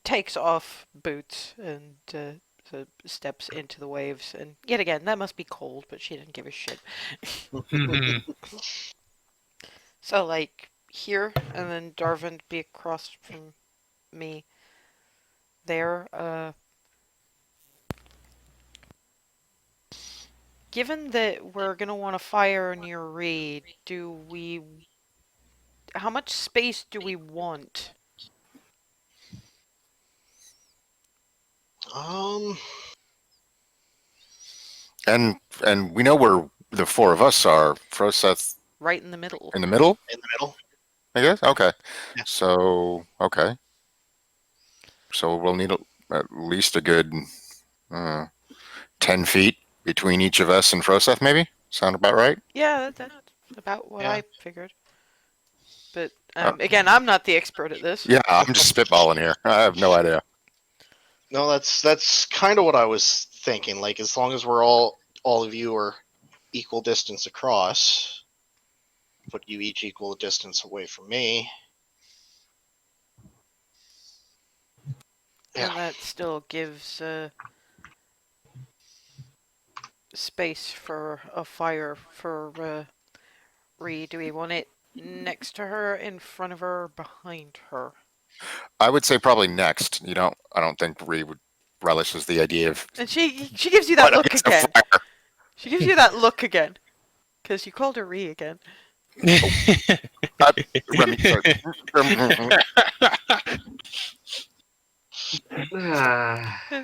takes off boots and so steps into the waves. And yet again, that must be cold, but she didn't give a shit. So like here, and then Darvin be across from me. There. Given that we're gonna want to fire near Reed, how much space do we want? And we know where the four of us are. Froseth Right in the middle. in the middle, In the middle. I guess. Okay. Yeah. So okay. So we'll need at least a good 10 feet between each of us and Froseth, maybe? Sound about right? Yeah, that's about what Yeah. I figured. But again, I'm not the expert at this. Yeah, I'm just spitballing here. I have no idea. No, that's kind of what I was thinking. Like, as long as we're all of you are equal distance across, put you each equal distance away from me. And Yeah. that still gives space for a fire for Ree. Do we want it next to her, in front of her, behind her? I would say probably next. I don't think Ree would relishes the idea of. And she gives you that But look it's a again. fire. She gives you that look again. Because you called her Ree again. Remy, sorry.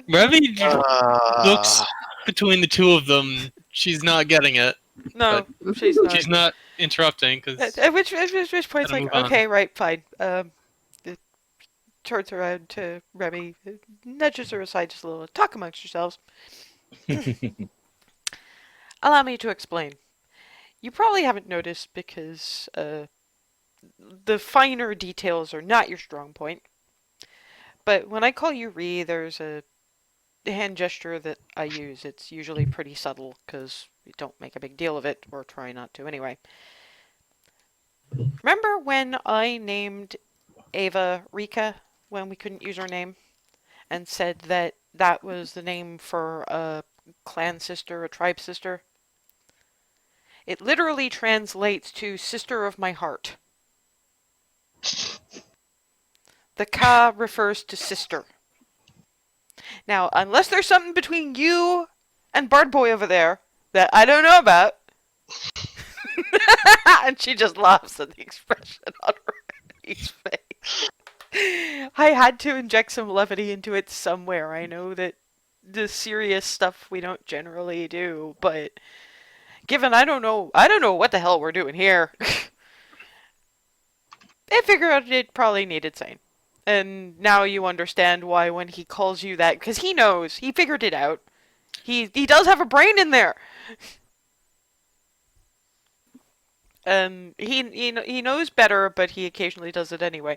Remy looks between the two of them. She's not getting it. No, she's not. She's not interrupting because At which point it's Gotta like, move on. okay, right, fine. It turns around to Remy, nudges her aside just a little. Talk amongst yourselves. Allow me to explain. You probably haven't noticed because the finer details are not your strong point. But when I call you Ree, there's a hand gesture that I use. It's usually pretty subtle because we don't make a big deal of it, or try not to anyway. Remember when I named Ava Rika when we couldn't use her name? And said that that was the name for a clan sister, a tribe sister? It literally translates to sister of my heart. The ka refers to sister. Now, unless there's something between you and Bard Boy over there that I don't know about. And she just laughs at the expression on Remy's face. I had to inject some levity into it somewhere. I know that the serious stuff we don't generally do, but given I don't know what the hell we're doing here. I figured it probably needed saying. And now you understand why when he calls you that, because he knows, he figured it out. He does have a brain in there. And he knows better, but he occasionally does it anyway.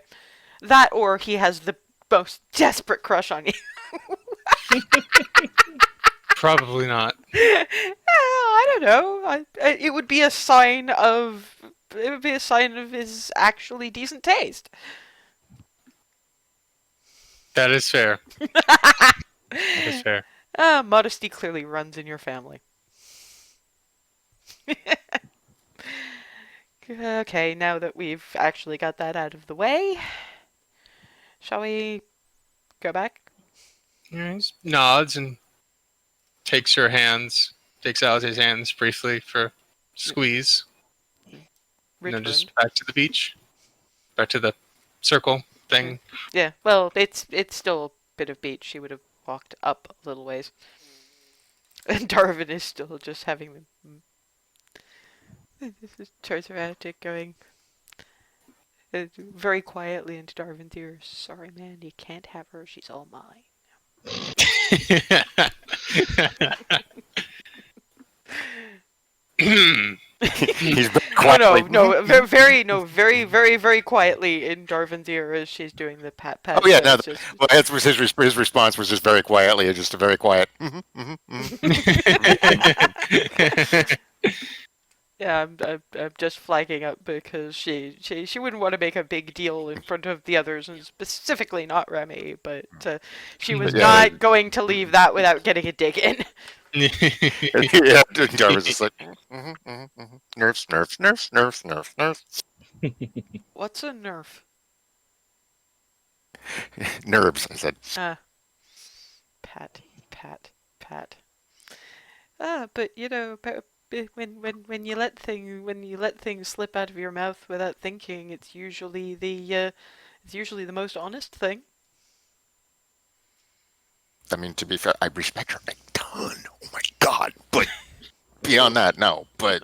That or he has the most desperate crush on you. Probably not. I don't know. It would be a sign of his actually decent taste. That is fair. That is fair. Modesty clearly runs in your family. Okay, now that we've actually got that out of the way, shall we go back? Yeah, he just nods and takes her hands, takes Alice's hands briefly for squeeze, and then Richmond. just back to the beach, back to the circle thing. Yeah, well, it's still a bit of beach. She would have walked up a little ways. And Darvin is still just having them. Turns around to going very quietly into Darvin's ear. Sorry, man, you can't have her. She's all mine. He's been Oh, quietly. very, very quietly in Darvin's ear as she's doing the pat. Oh yeah, no. It's just- Well, that was his response was just very quietly, just a very quiet. Yeah, I'm just flagging up because she wouldn't want to make a big deal in front of the others, and specifically not Remy, but she was Yeah. not going to leave that without getting a dig in. Yeah, Jarvis is like nerfs, nerfs, nerfs, nerfs, nerfs, nerfs, What's a nerf? nerves. I said. Pat. But you know, when you let things slip out of your mouth without thinking, it's usually the most honest thing. I mean, to be fair, I respect her a ton. Oh my god! But beyond that, no. But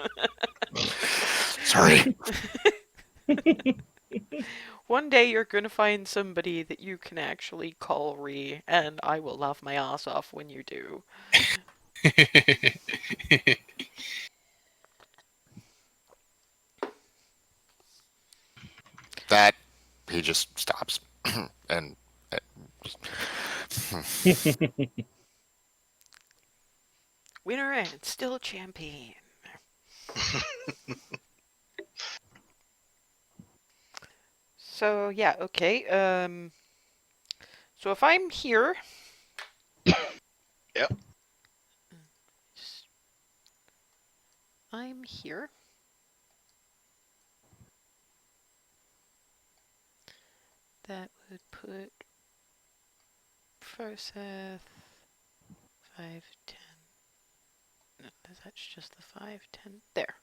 sorry. One day you're gonna find somebody that you can actually call Ree, and I will laugh my ass off when you do. That he just stops and Winner and still champion. So yeah, okay. So if I'm here. Yep. I'm here. That would put Forseth 5, 10. No, that's just the 5, 10. There.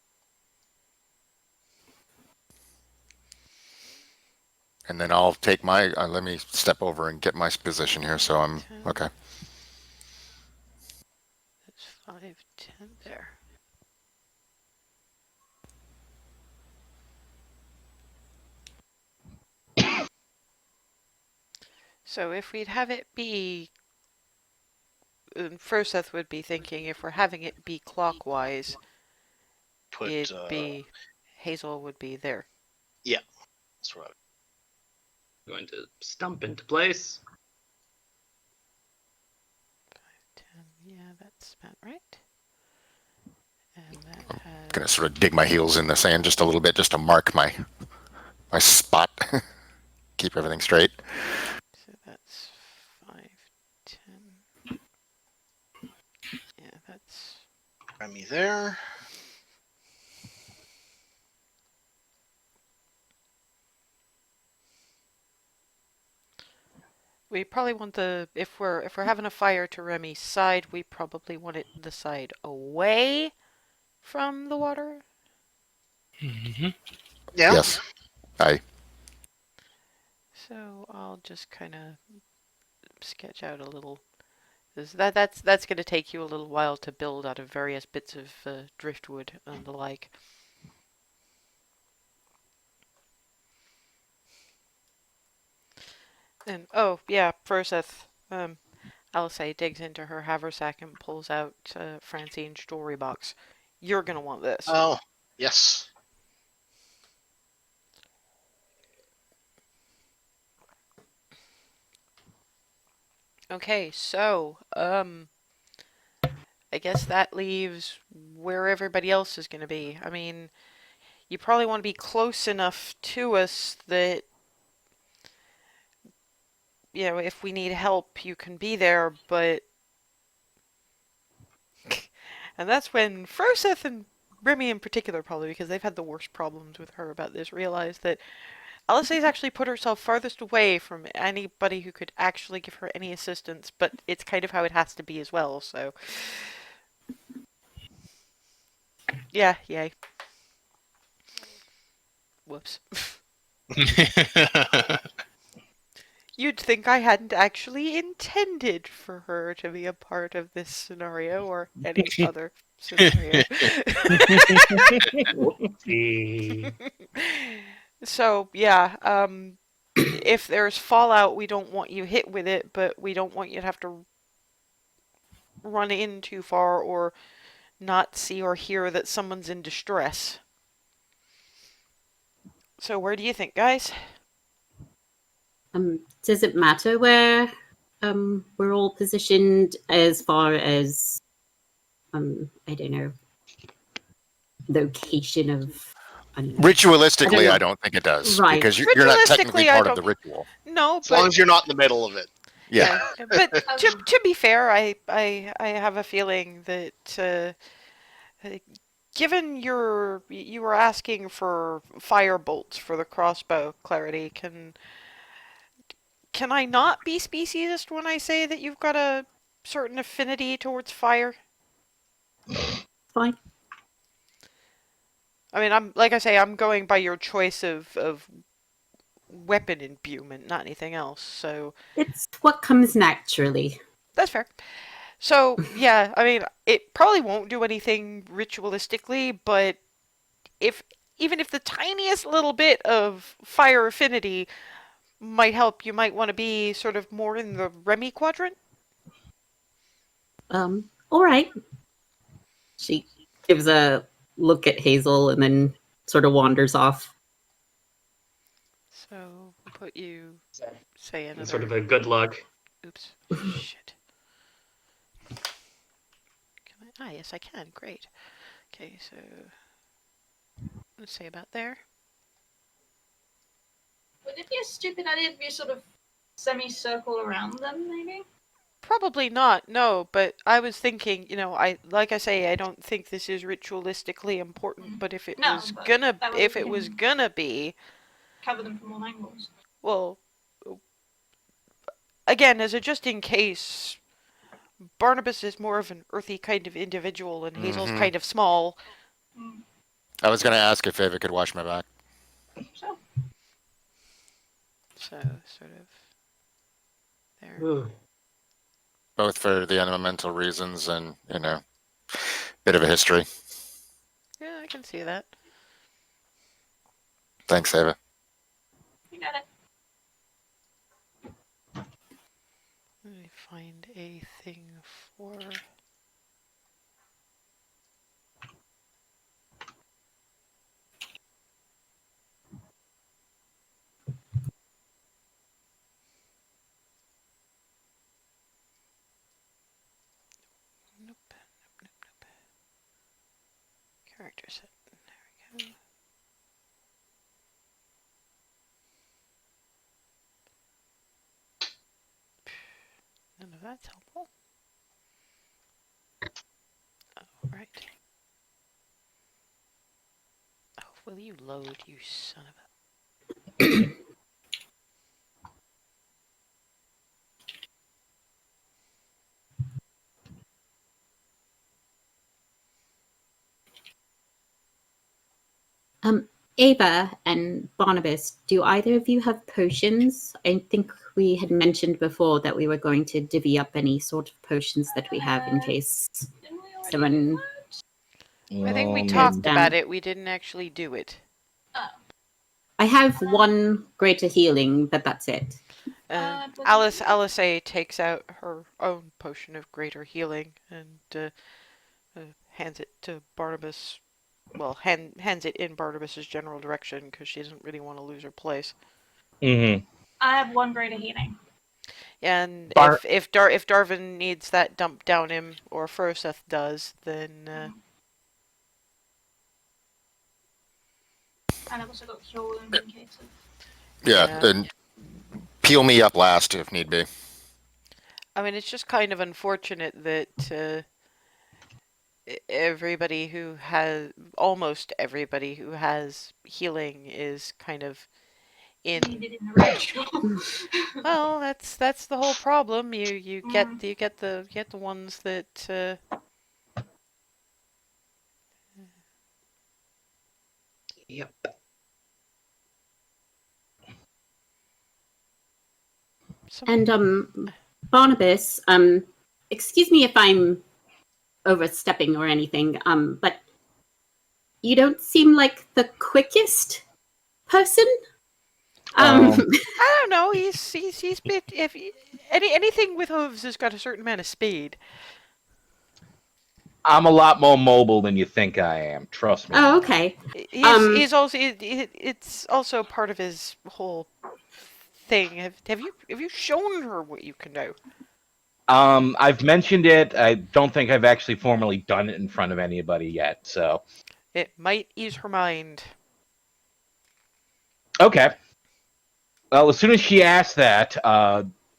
and then I'll take my. Let me step over and get my position here, so I'm okay. That's 5, 10. There. So if we'd have it be, Forseth would be thinking if we're having it be clockwise, Put it'd be Hazel would be there. that's what Going to stump into place. 5, 10. Yeah, that's about right. And that has. Gonna sort of dig my heels in the sand just a little bit, just to mark my spot, keep everything straight. So that's 5, 10. Yeah, that's. Remy there. We probably want if we're having a fire to Remy's side, we probably want it the side away from the water. Mhm. Yeah. Yes. So I'll just kind of sketch out a little. That's going to take you a little while to build out of various bits of driftwood and the like. And oh yeah, Froseth. Alisei digs into her haversack and pulls out Francine's jewelry box. You're gonna want this. Oh, yes. Okay, so I guess that leaves where everybody else is gonna be. I mean, you probably want to be close enough to us that if we need help, you can be there, but and that's when Froseth and Remy in particular, probably because they've had the worst problems with her about this, realize that Alisei's actually put herself farthest away from anybody who could actually give her any assistance, but it's kind of how it has to be as well, so. Yeah, yay. Whoops. You'd think I hadn't actually intended for her to be a part of this scenario or any other scenario. So, yeah, if there's fallout, we don't want you hit with it, but we don't want you to have to run in too far or not see or hear that someone's in distress. So where do you think, guys? Does it matter where we're all positioned as far as I don't know, location of Ritualistically, I don't think it does. Right. Because you're not technically Ritualistically, part of the ritual. No, As long but as you're not in the middle of it. Yeah. but to be fair, I have a feeling that given you were asking for fire bolts for the crossbow, Clarity, can I not be speciesist when I say that you've got a certain affinity towards fire? Fine. I mean, I'm going by your choice of weapon imbuement, not anything else. So It's what comes naturally. that's fair. So yeah, I mean, it probably won't do anything ritualistically, but even if the tiniest little bit of fire affinity might help, you might want to be sort of more in the Remy quadrant. All right. She gives a look at Hazel and then sort of wanders off. So we'll put you, say another. Sort of a good luck. Oops. Shit. Yes, I can. Great. Okay, so let's say about there. Would it be a stupid idea if you sort of semicircle around them, maybe? Probably not, no, but I was thinking, I don't think this is ritualistically important, but if it was gonna be, cover them from all angles. well, again, as a just in case, Barnabas is more of an earthy kind of individual and Hazel's kind of small. I was going to ask if Ava could watch my back. So sort of there. Both for the elemental reasons and, bit of a history. Yeah, I can see that. Thanks, Ava. you got it. Let me find a thing for... Nope. Character set. There we go. None of that's helpful. Oh, right. Oh, will you load, you son of a... Ava and Barnabas, do either of you have potions? I think we had mentioned before that we were going to divvy up any sort of potions that we have in case Didn't we already someone... do that? I think we Hands talked down. about it, we didn't actually do it. Oh. I have one greater healing, but that's it. Alice A takes out her own potion of greater healing and hands it to Barnabas. Well, hands it in Barnabas's general direction because she doesn't really want to lose her place. Mm-hmm. I have 1 greater healing. And Bar- if Darvin needs that dumped down him, or Froseth does, then And I've also got cure wounds in case of. Yeah, Yeah. and peel me up last if need be. I mean, it's just kind of unfortunate that almost everybody who has healing is kind of in. Needed in the ritual. Well, that's the whole problem. You get the ones that. Yep. And Barnabas, excuse me if I'm overstepping or anything, but you don't seem like the quickest person. I don't know. He's bit if anything with hooves has got a certain amount of speed. I'm a lot more mobile than you think I am. Trust me. Oh, okay. He's also it's also part of his whole thing. Have you shown her what you can do? I've mentioned it. I don't think I've actually formally done it in front of anybody yet. So It might ease her mind. okay. Well, as soon as she asked that,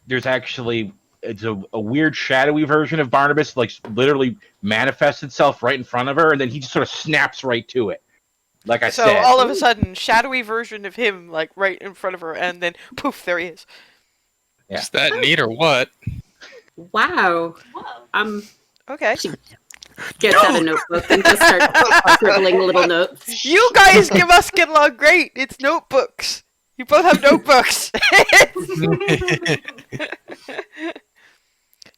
there's actually it's a weird shadowy version of Barnabas, like literally manifests itself right in front of her, and then he just sort of snaps right to it. Like I So said, all of a sudden, shadowy version of him, like right in front of her, and then poof, there he is. Yeah. Is that neat or what? Wow. Whoa. Okay. Gets out a notebook and just starts scribbling little notes. You guys must get along great. It's notebooks. You both have notebooks.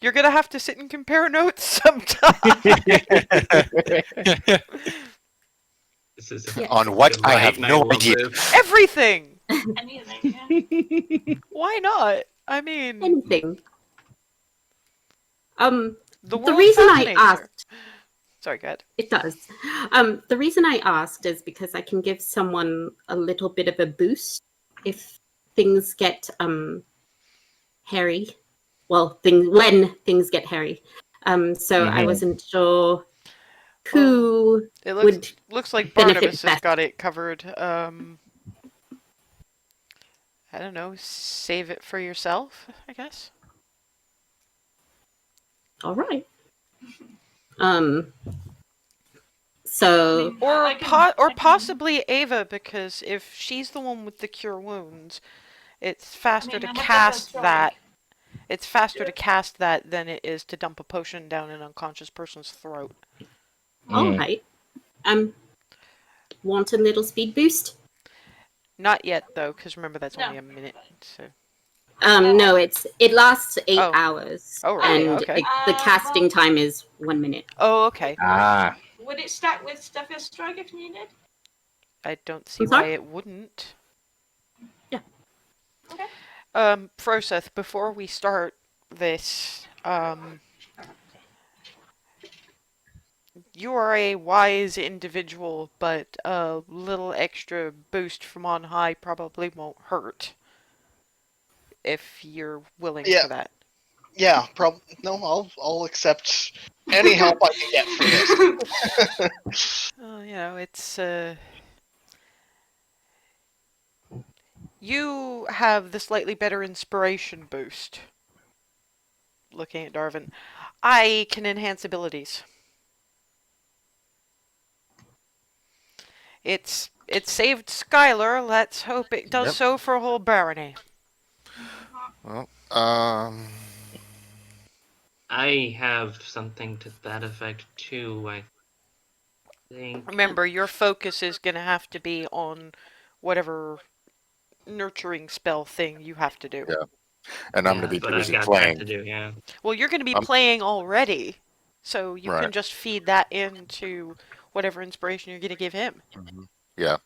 You're gonna have to sit and compare notes sometime. This is Yeah. On what? I right, have and no love idea. this. Everything. Anything, yeah. Why not? I mean, Anything. the The world reason I fascinates her. asked, Sorry, go ahead. it does. The reason I asked is because I can give someone a little bit of a boost if things get hairy. Well, when things get hairy. So I Mhm. wasn't sure who It would looks like benefit Barnabas has best. got it covered. I don't know. Save it for yourself, I guess. All right. So Or I can- possibly Ava, because if she's the one with the cure wounds, it's faster I mean, to I'm not cast gonna that. try. It's faster to cast that than it is to dump a potion down an unconscious person's throat. all right. Want a little speed boost? Not yet, though, because remember that's No. only a minute. So No, it lasts 8 Oh. hours. Oh, really? And Okay. the casting time is 1 minute. Oh, okay. Ah, Would it stack with Steph's strike if needed? I don't see I'm why sorry? it wouldn't. Yeah. Okay. Froseth, before we start this, you are a wise individual, but a little extra boost from on high probably won't hurt. If you're willing Yeah. for that. Yeah, no, I'll accept any help I can get for this. You know, it's you have the slightly better inspiration boost. Looking at Darvin, I can enhance abilities. It saved Skylar. Let's hope it does Yep. so for a whole barony. Well, I have something to that effect too, I think. Remember, your focus is going to have to be on whatever nurturing spell thing you have to do. Yeah. and I'm Yeah, going to be but I've busy got playing. that to do, yeah. Well, you're going to be I'm- playing already, so you can Right. just feed that into whatever inspiration you're going to give him. Yeah.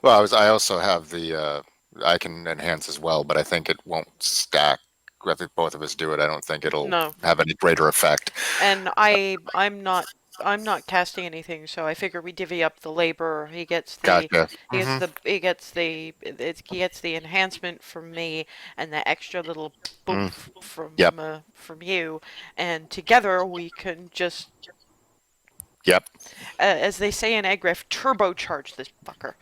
Well, I also have the I can enhance as well, but I think it won't stack. If both of us do it, I don't think it'll No. have any greater effect. And I'm not casting anything, so I figure we divvy up the labor. He gets the Gotcha. he gets the enhancement from me and the extra little boof Yep. from you, and together we can just Yep. as they say in Egrif, turbocharge this fucker.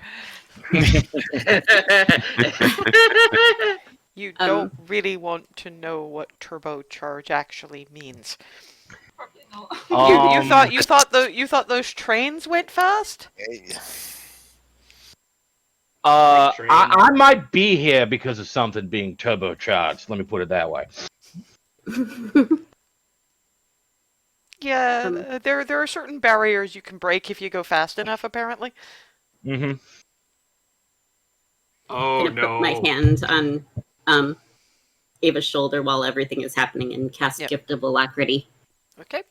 You don't really want to know what turbocharge actually means. Probably not. You thought those trains went fast? I might be here because of something being turbocharged. Let me put it that way. Yeah, there are certain barriers you can break if you go fast enough, apparently. Mm-hmm. Oh I'm gonna no. put my hand on Ava's shoulder while everything is happening and cast Yep. Gift of Alacrity. Okay.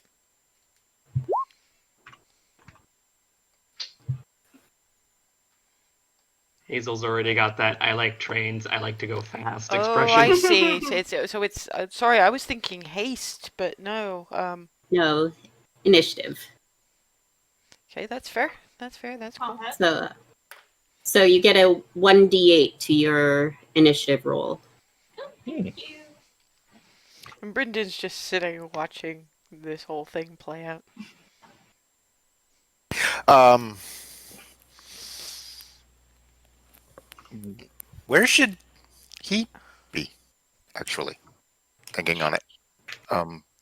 Hazel's already got that I like trains, I like to go fast Oh, expression. I see. So it's sorry, I was thinking haste, but no. No, initiative. Okay, that's fair. That's fair. That's cool. So you get a 1d8 to your initiative roll. And Brendan's just sitting watching this whole thing play out. Where should he be? Actually, thinking on it.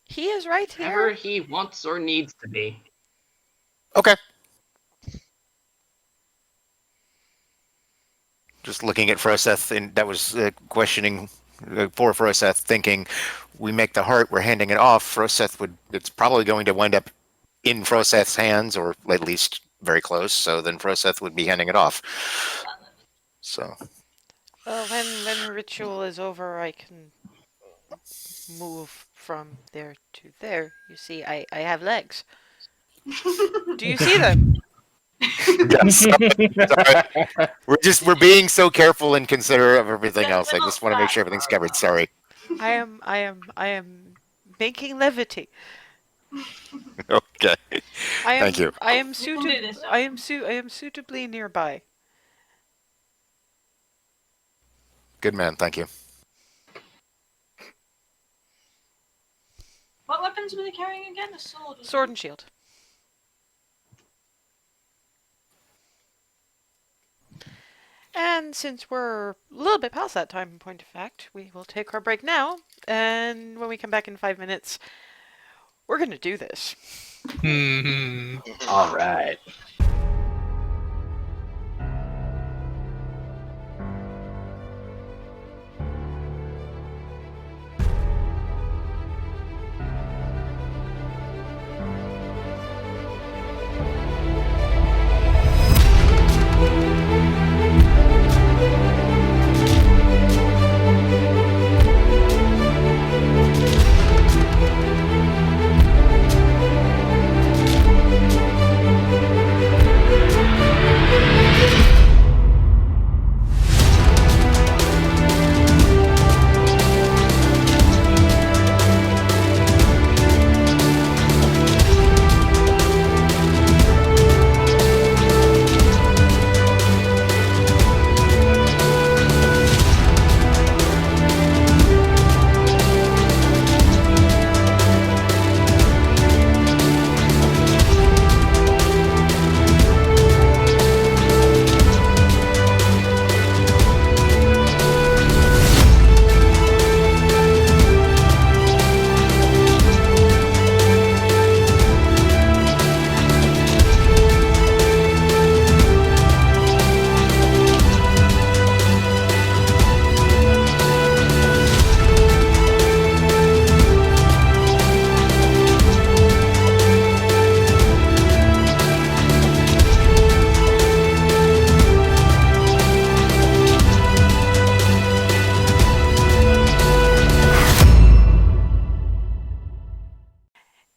He is right Wherever here. he wants or needs to be. Okay. Just looking at Froseth, and that was questioning for Froseth, thinking we make the heart, we're handing it off. It's probably going to wind up in Froseth's hands, or at least very close. So then Froseth would be handing it off. So. Well, when ritual is over, I can move from there to there. You see, I have legs. Do you see them? Yes. Sorry. We're being so careful and considerate of everything else. I just want to make sure everything's covered. Sorry. I am making levity. Okay. Thank you. I am We will do suited. this. I am suitably nearby. Good man. Thank you. What weapons were they carrying again? A sword. wasn't Sword it? and shield. And since we're a little bit past that time, in point of fact, we will take our break now. And when we come back in 5 minutes, we're going to do this. Hmm. All right.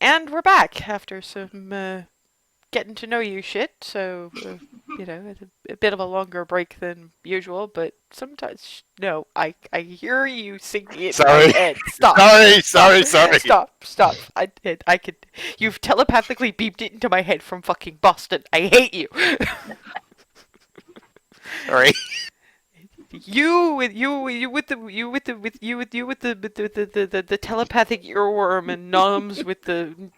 And we're back after some getting to know you shit. So a bit of a longer break than usual, but sometimes no, I hear you singing it in my Sorry. head. Stop. Sorry. Stop. I could. You've telepathically beeped it into my head from fucking Boston. I hate you. Sorry. You with the telepathic earworm and Noms with the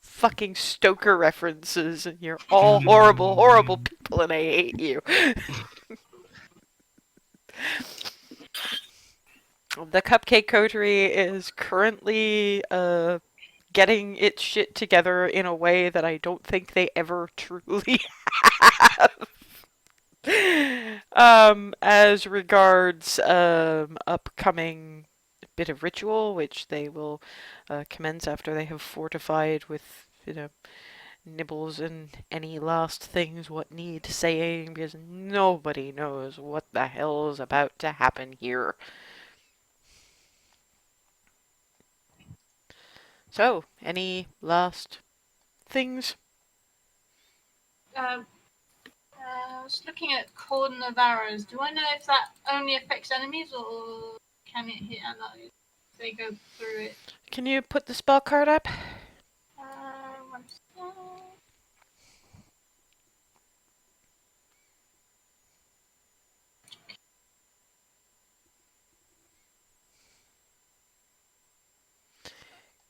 fucking Stoker references, and you're all horrible people, and I hate you. The Cupcake Coterie is currently getting its shit together in a way that I don't think they ever truly have. As regards upcoming bit of ritual, which they will commence after they have fortified with, nibbles and any last things what need saying, because nobody knows what the hell is about to happen here. So, any last things? I was looking at Cordon of Arrows. Do I know if that only affects enemies or can it hit allies if they go through it? Can you put the spell card up? One second.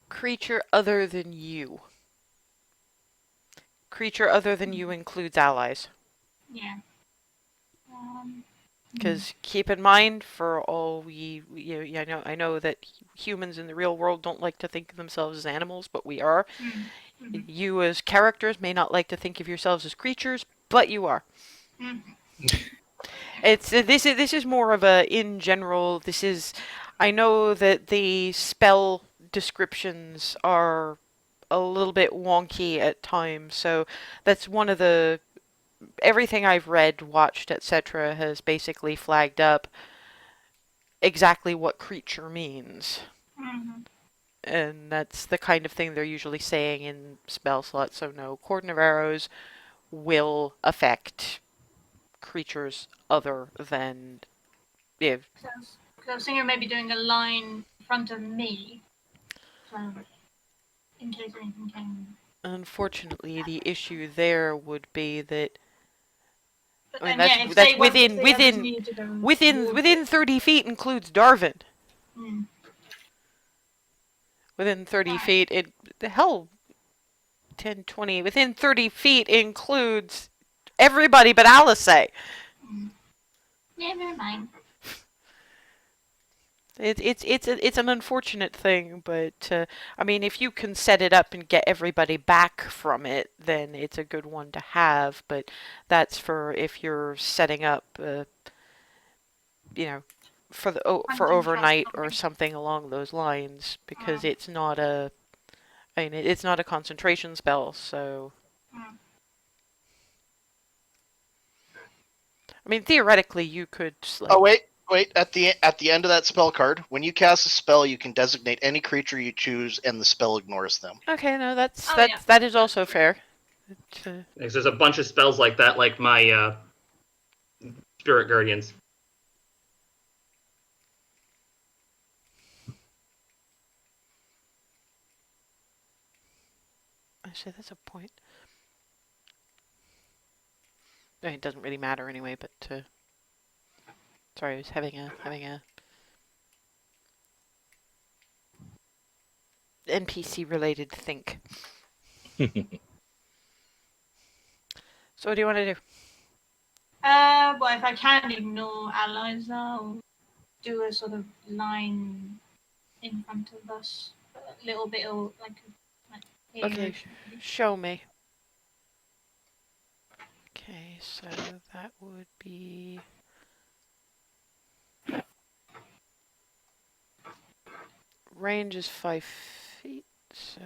Creature other than you. Creature other than you includes allies. Yeah. Because keep in mind, for all I know that humans in the real world don't like to think of themselves as animals, but we are. Mm-hmm. You as characters may not like to think of yourselves as creatures, but you are. Mm-hmm. This is more of a in general. This is, I know that the spell descriptions are a little bit wonky at times, so that's one of the everything I've read, watched, etc. has basically flagged up exactly what creature means. Mm-hmm. And that's the kind of thing they're usually saying in spell slots. So no, Cordon of Arrows will affect creatures other than if. So I was thinking of maybe doing a line in front of me, so in case anything came. Unfortunately, the issue there would be that But I mean, then, that's yeah, if that's they want- if the others needed to go towards within it. 30 feet includes Darvin. Mm. Within 30 Right. feet, the hell, 10, 20, within 30 feet includes everybody but Alice. Mm. Never mind. It's an unfortunate thing, but I mean, if you can set it up and get everybody back from it, then it's a good one to have. But that's for if you're setting up, for for Hunting overnight trap or something along those lines, because Mm. it's not a, I mean, it's not a concentration spell, so. Mm. I mean, theoretically, you could. Oh wait. At the end of that spell card, when you cast a spell, you can designate any creature you choose, and the spell ignores them. Okay, no, Oh, yeah. that is also fair. Because there's a bunch of spells like that, like my Spirit Guardians. Actually, that's a point. I mean, it doesn't really matter anyway, but sorry, I was having a NPC related think. So what do you want to do? Well, if I can ignore allies, I'll do a sort of line in front of us, a little bit of like. Okay, show me. Okay, so that would be range is 5 feet, so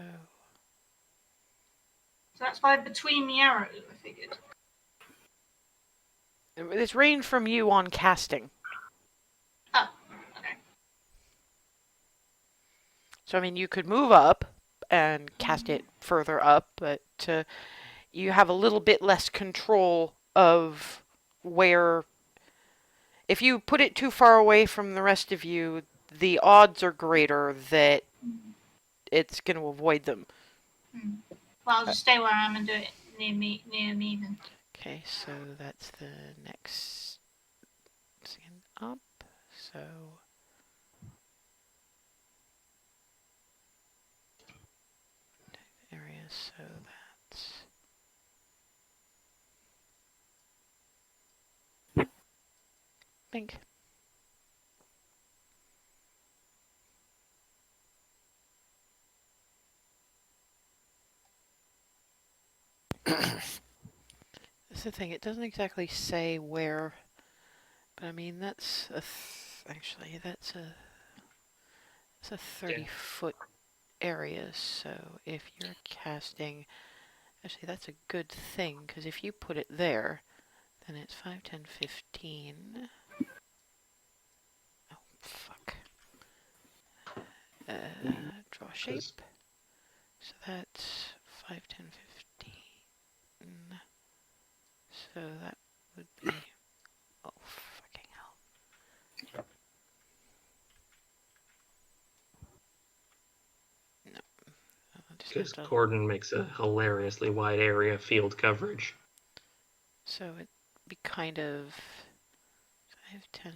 So that's 5 between the arrows, I figured. it's range from you on casting. Oh, okay. So I mean, you could move up and cast it further up, but you have a little bit less control of where. If you put it too far away from the rest of you, the odds are greater that it's going to avoid them. Well, I'll just stay where I am and do it near me then. Okay, so that's the next second up. So area, so that's pink. That's the thing, it doesn't exactly say where, but I mean that's actually that's a 30-foot area, so if you're casting, actually that's a good thing, because if you put it there, then it's 5, 10, 15. Oh, fuck. Draw shape. So that's 5, 10, 15. So that would be, oh, fucking hell. No. Because Gordon makes a hilariously wide area field coverage. So it'd be kind of 5, 10,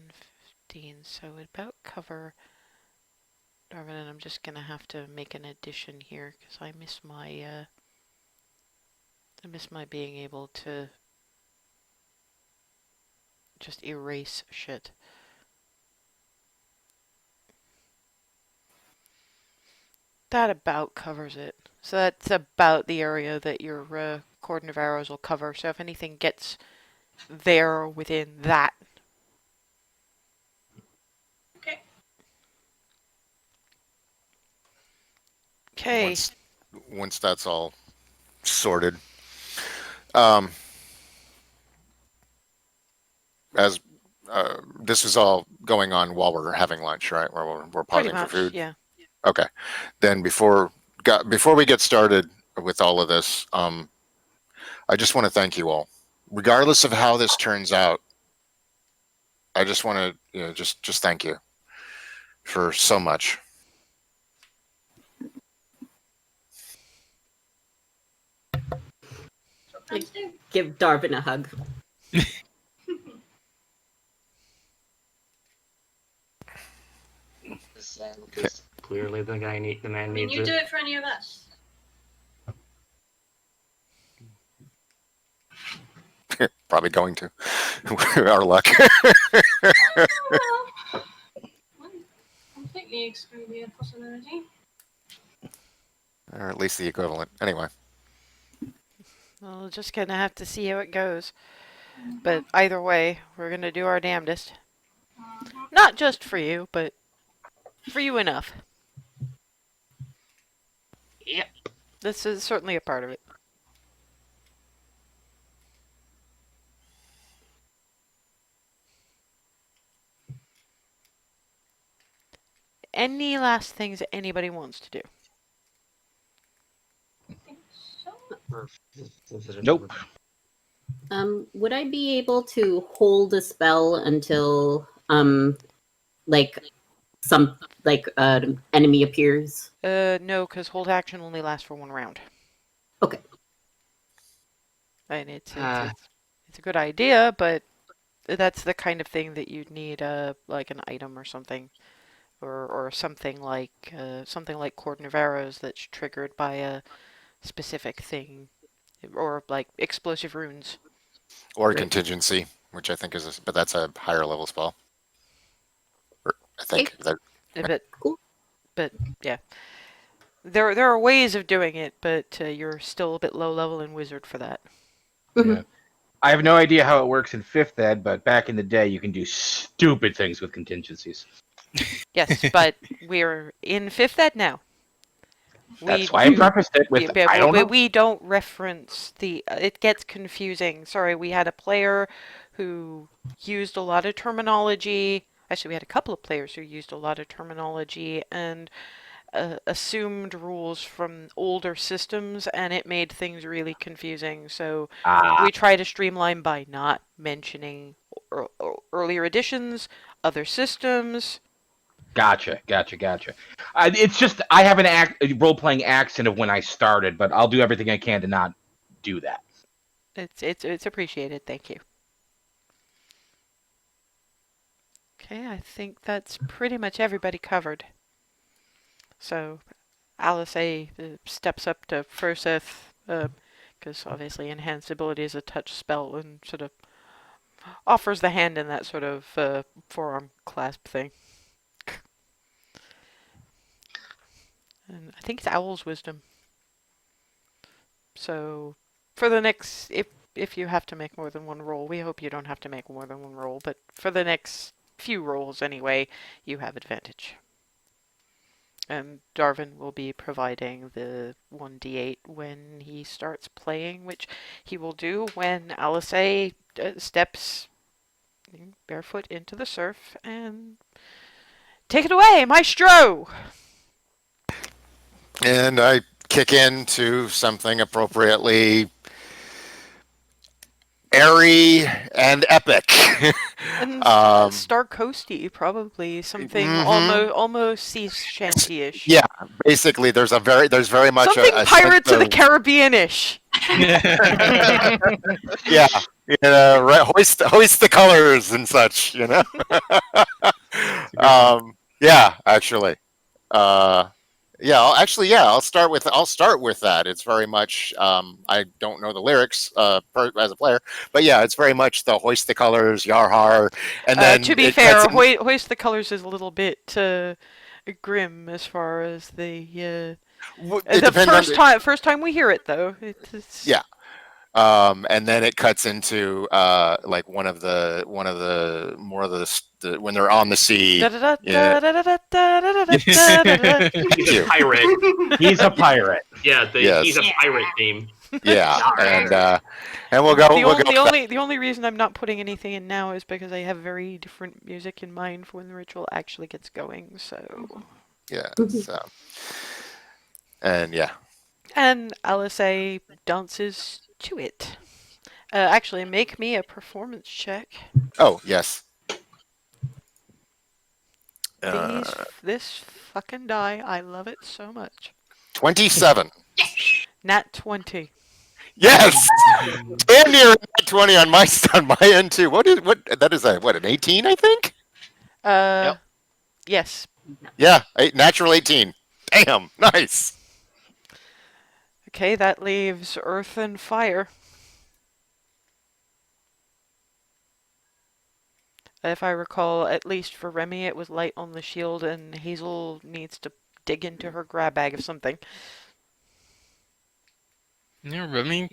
15. So it'd about cover Darvin, and I'm just gonna have to make an addition here because I miss my being able to just erase shit. That about covers it. So that's about the area that your cordon of arrows will cover. So if anything gets there within that. Okay. Okay. Once that's all sorted, as this is all going on while we're having lunch, right? Where we're pausing for food. Yeah. Okay. Then before we get started with all of this, I just want to thank you all, regardless of how this turns out. I just want to, just thank you for so much. Give Darvin a hug. Because clearly the man needs You it. do it for any of us. Probably going to. Our luck. Well, completely exclude the possibility. Or at least the equivalent. Anyway. Well, we're just gonna have to see how it goes. But either way, we're gonna do our damnedest. Not just for you, but for you enough. Yep. This is certainly a part of it. Any last things that anybody wants to do? I think so. Nope. Would I be able to hold a spell until enemy appears? No, because hold action only lasts for 1 round. Okay. And it's a good idea, but that's the kind of thing that you'd need, like an item or something, or something like Cordon of Arrows that's triggered by a specific thing, or like explosive runes. Or contingency, which I think is, but that's a higher level spell. I think that. But yeah, there are ways of doing it, but you're still a bit low level in wizard for that. Yeah. I have no idea how it works in 5th ed, but back in the day, you can do stupid things with contingencies. Yes, but we're in 5th ed now. That's why I prefaced it with, I don't know. We don't reference the... it gets confusing. Sorry, we had a player who used a lot of terminology. Actually, we had a couple of players who used a lot of terminology, and assumed rules from older systems, and it made things really confusing. So Ah, we try to streamline by not mentioning earlier editions, other systems. gotcha. It's just I have a role-playing accent of when I started, but I'll do everything I can to not do that. It's appreciated. Thank you. Okay, I think that's pretty much everybody covered. So Alice A steps up to Froseth, because obviously enhanced ability is a touch spell, and sort of offers the hand in that sort of forearm clasp thing. And I think it's Owl's wisdom. So for the next, if you have to make more than one roll, we hope you don't have to make more than one roll, but for the next few rolls anyway, you have advantage. And Darvin will be providing the 1d8 when he starts playing, which he will do when Alice A steps barefoot into the surf. And take it away, Maestro! And I kick into something appropriately airy and epic. And Star Coasty, probably something almost sea shanty-ish. Yeah, basically, there's very much something a Pirates sense of the Caribbean-ish. Yeah, right, hoist the colors and such, yeah, actually, I'll start with that. It's very much I don't know the lyrics as a player, but yeah, it's very much the hoist the colors, yar har, and then to be fair, hoist the colors is a little bit grim as far as the first time we hear it though. Yeah. And then it cuts into like one of the more of the when they're on the sea. He's a pirate. He's a pirate. Yeah, he's a pirate theme. Yeah, and we'll go. The only reason I'm not putting anything in now is because I have very different music in mind for when the ritual actually gets going. So yeah, and yeah. And Alice A dances to it. Actually, make me a performance check. Oh, yes. This fucking die, I love it so much. 27. Nat 20. Yes! Damn near nat 20 on my end too. What that is an 18, I think? Yep. Yes. Yeah, natural 18. Damn, nice. Okay, that leaves earth and fire. If I recall, at least for Remy, it was light on the shield, and Hazel needs to dig into her grab bag of something. Yeah, Remy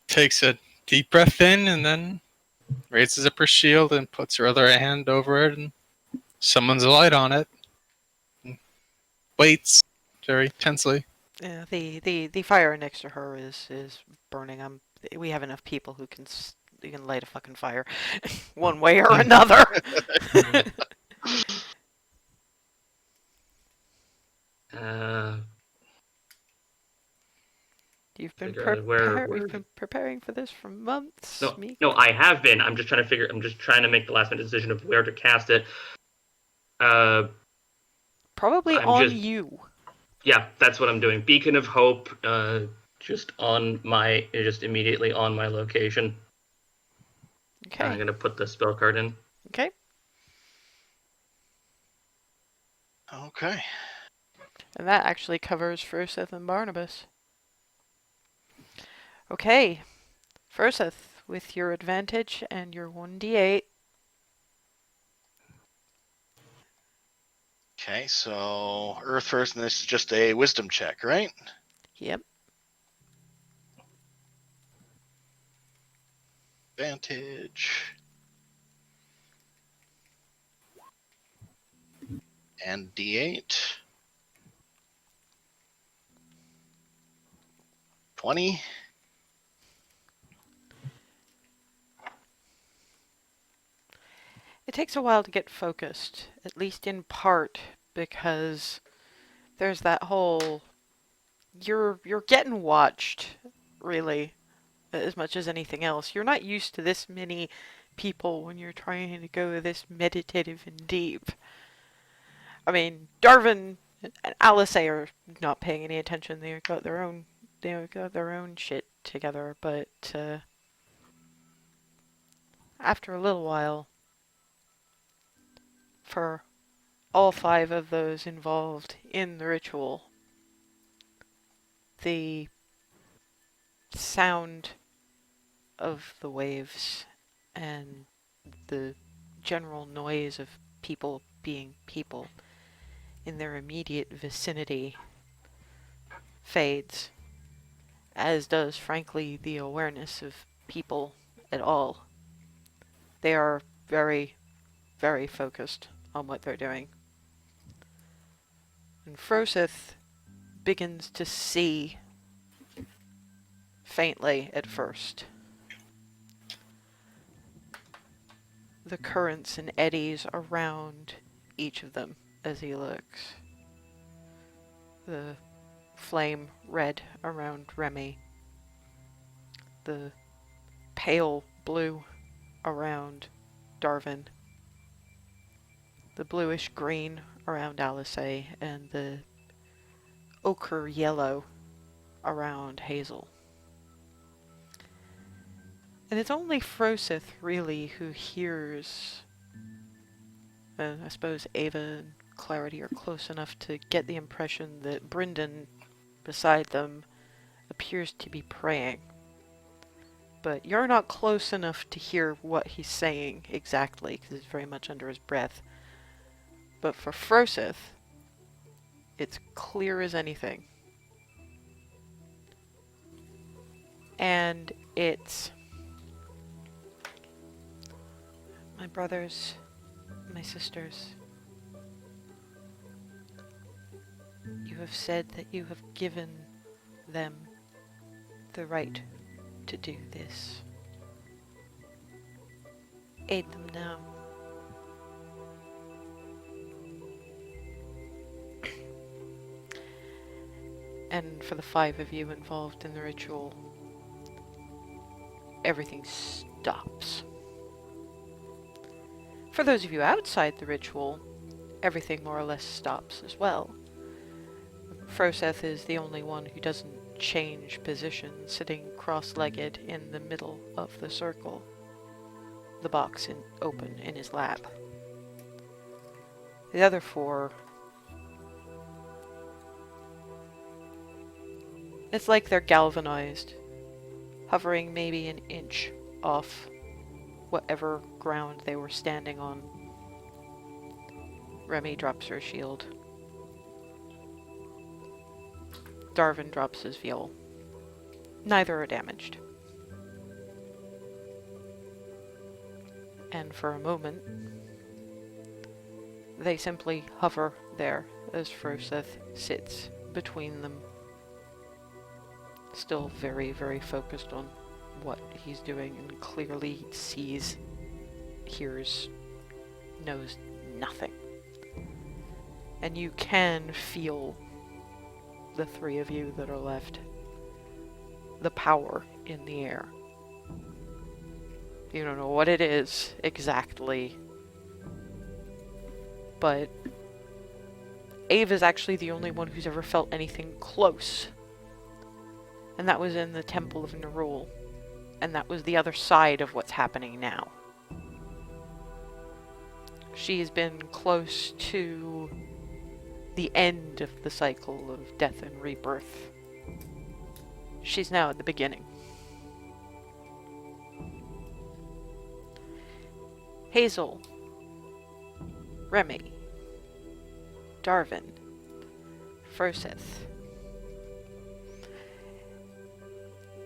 takes a deep breath in and then raises up her shield and puts her other hand over it and summons a light on it. And waits very tensely. Yeah, the fire next to her is burning. We have enough people who can light a fucking fire, one way or another. You've been we've been preparing for this for months. No, I have been. I'm just trying to make the last minute decision of where to cast it. Probably you. Yeah, that's what I'm doing. Beacon of Hope, just immediately on my location. Okay. I'm gonna put the spell card in. Okay. Okay. And that actually covers Froseth and Barnabas. Okay. Froseth, with your advantage and your 1d8. Okay, so Earth first, and this is just a wisdom check, right? Yep. Advantage. And D8. 20. It takes a while to get focused, at least in part, because there's that whole you're getting watched, really, as much as anything else. You're not used to this many people when you're trying to go this meditative and deep. I mean, Darvin and Alice are not paying any attention. They've got their own shit together, but after a little while, for all 5 of those involved in the ritual, the sound of the waves and the general noise of people being people in their immediate vicinity fades, as does, frankly, the awareness of people at all. They are very, very focused on what they're doing. And Froseth begins to see, faintly at first, the currents and eddies around each of them as he looks. The flame red around Remy, the pale blue around Darvin, the bluish green around Alice, and the ochre yellow around Hazel. And it's only Froseth, really, who hears. I suppose Ava and Clarity are close enough to get the impression that Brendan, beside them, appears to be praying. But you're not close enough to hear what he's saying exactly, because it's very much under his breath. But for Froseth, it's clear as anything. And it's... My brothers, my sisters, you have said that you have given them the right to do this. Aid them now. And for the 5 of you involved in the ritual, everything stops. For those of you outside the ritual, everything more or less stops as well. Froseth is the only one who doesn't change position, sitting cross-legged in the middle of the circle, the box open in his lap. The other 4... it's like they're galvanized, hovering maybe an inch off whatever ground they were standing on. Remy drops her shield. Darvin drops his viol. Neither are damaged. And for a moment, they simply hover there as Froseth sits between them, still very, very focused on what he's doing, and clearly sees, hears, knows nothing. And you can feel, the 3 of you that are left, the power in the air. You don't know what it is exactly, but Ava's actually the only one who's ever felt anything close. And that was in the Temple of Nerul. And that was the other side of what's happening now. She's been close to the end of the cycle of death and rebirth. She's now at the beginning. Hazel, Remy, Darvin, Froseth.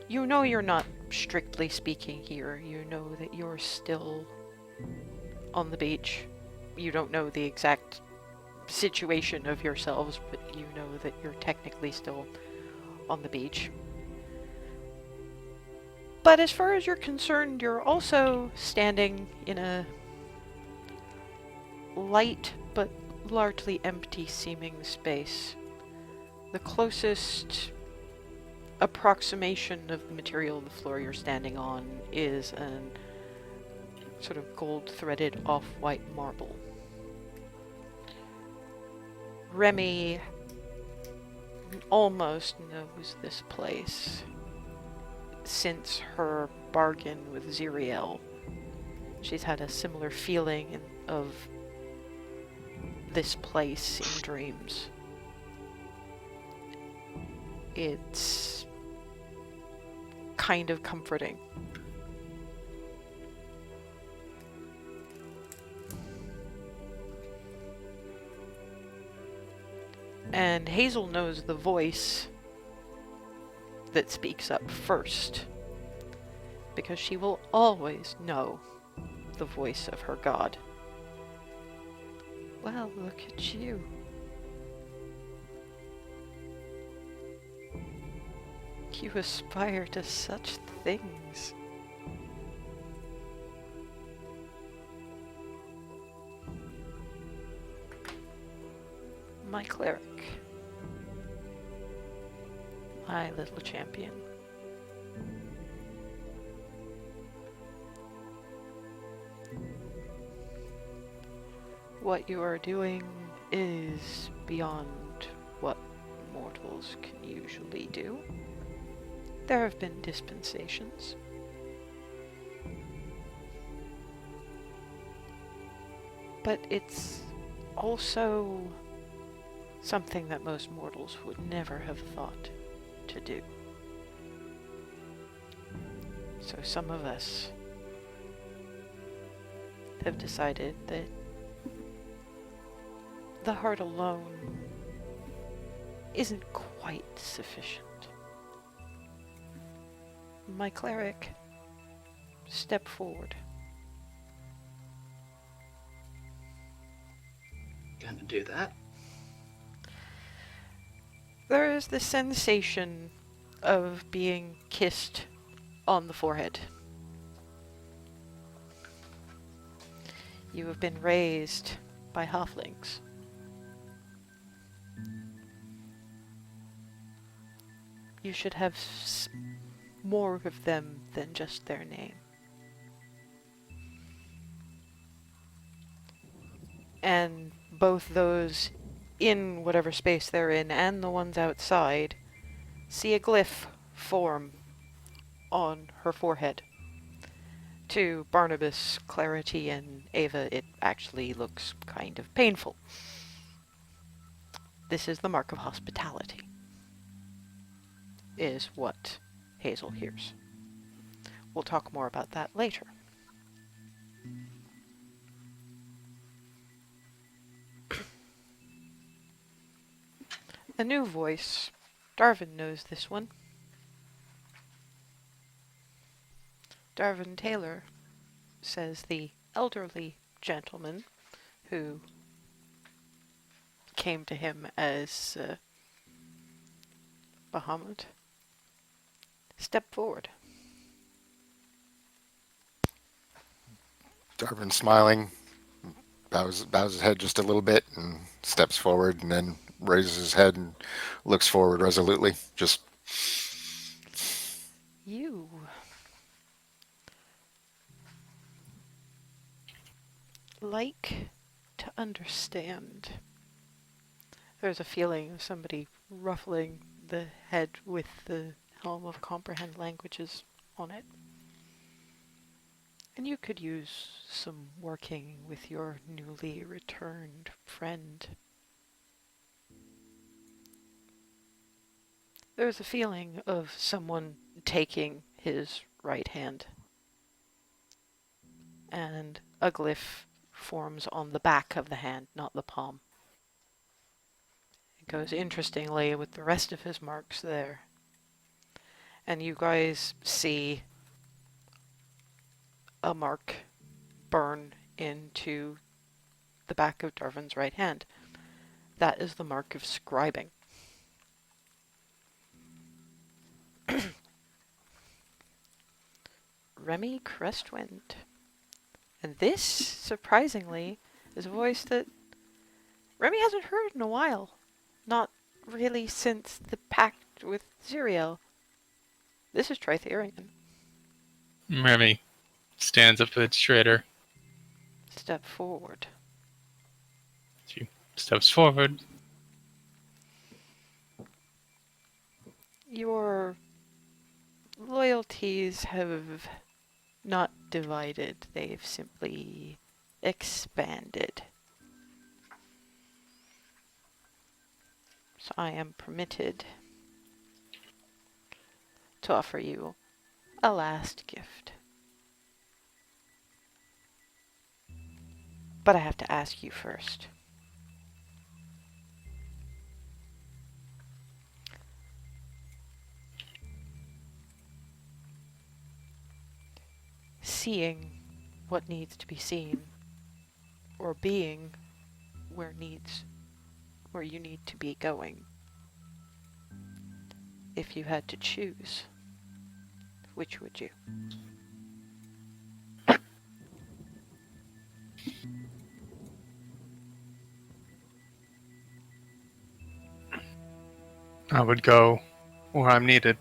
You know you're not strictly speaking here. You know that you're still on the beach. You don't know the exact situation of yourselves, but you know that you're technically still on the beach. But as far as you're concerned, you're also standing in a light but largely empty seeming space The closest approximation of the material of the floor you're standing on is an sort of gold-threaded off-white marble. Remy almost knows this place since her bargain with Ziriel. She's had a similar feeling of this place in dreams. It's kind of comforting. And Hazel knows the voice that speaks up first, because she will always know the voice of her god. Well, look at you. You aspire to such things. My cleric. My little champion. What you are doing is beyond what mortals can usually do. There have been dispensations. But it's also something that most mortals would never have thought to do. So some of us have decided that the heart alone isn't quite sufficient. My cleric, step forward. Gonna do that. There is the sensation of being kissed on the forehead. You have been raised by halflings. You should have more of them than just their name. And both those in whatever space they're in and the ones outside see a glyph form on her forehead. To Barnabas, Clarity, and Ava, it actually looks kind of painful. This is the mark of hospitality, is what Hazel hears. We'll talk more about that later. A new voice. Darvin knows this one. Darvin Taylor says the elderly gentleman who came to him as Bahamut. Step forward. Darvin smiling, bows his head just a little bit and steps forward and then raises his head and looks forward resolutely. Just You. Like to understand. There's a feeling of somebody ruffling the head with the helm of comprehend languages on it. And you could use some working with your newly returned friend. There's a feeling of someone taking his right hand. And a glyph forms on the back of the hand, not the palm. It goes interestingly with the rest of his marks there. And you guys see a mark burn into the back of Darvin's right hand. That is the mark of scribing. Remy Crestwind. And this, surprisingly, is a voice that Remy hasn't heard in a while. Not really since the pact with Zuriel. This is Tritherian. Remy stands up a bit straighter. Step forward. She steps forward. Your loyalties have not divided, they've simply expanded. So I am permitted to offer you a last gift. But I have to ask you first. Seeing what needs to be seen, or being where you need to be going. If you had to choose, which would you? I would go where I'm needed.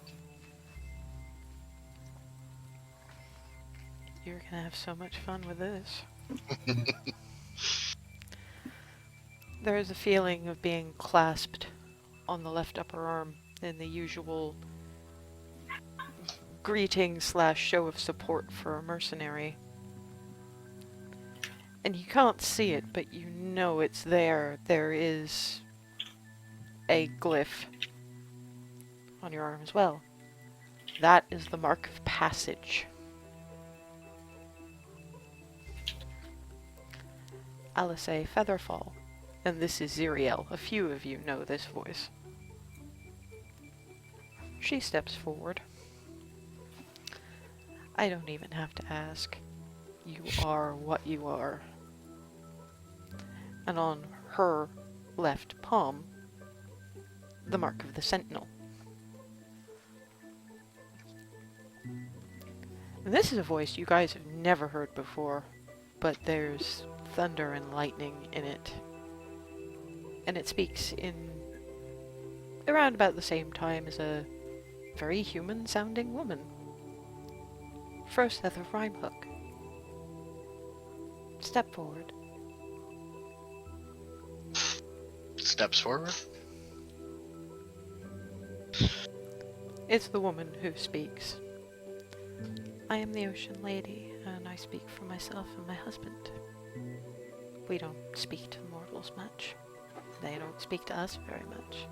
You're gonna have so much fun with this. There is a feeling of being clasped on the left upper arm in the usual greeting / show of support for a mercenary. And you can't see it, but you know it's there. There is a glyph on your arm as well. That is the mark of passage. Alice Featherfall. And this is Zuriel. A few of you know this voice. She steps forward. I don't even have to ask. You are what you are. And on her left palm, the mark of the Sentinel. And this is a voice you guys have never heard before, but there's thunder and lightning in it. And it speaks in around about the same time as a very human-sounding woman. Froseth of Rhymehook. Step forward. Steps forward. It's the woman who speaks. I am the Ocean Lady, and I speak for myself and my husband. We don't speak to mortals much. They don't speak to us very much.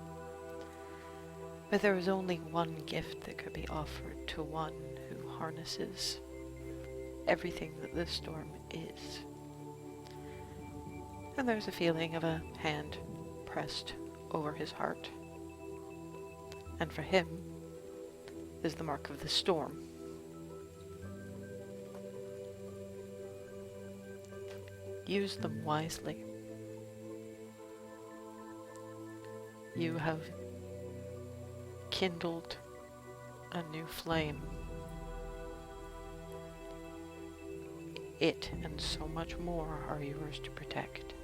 But there is only one gift that could be offered to one who harnesses everything that this storm is. And there's a feeling of a hand pressed over his heart. And for him is the mark of the storm. Use them wisely. You have kindled a new flame. It and so much more are yours to protect.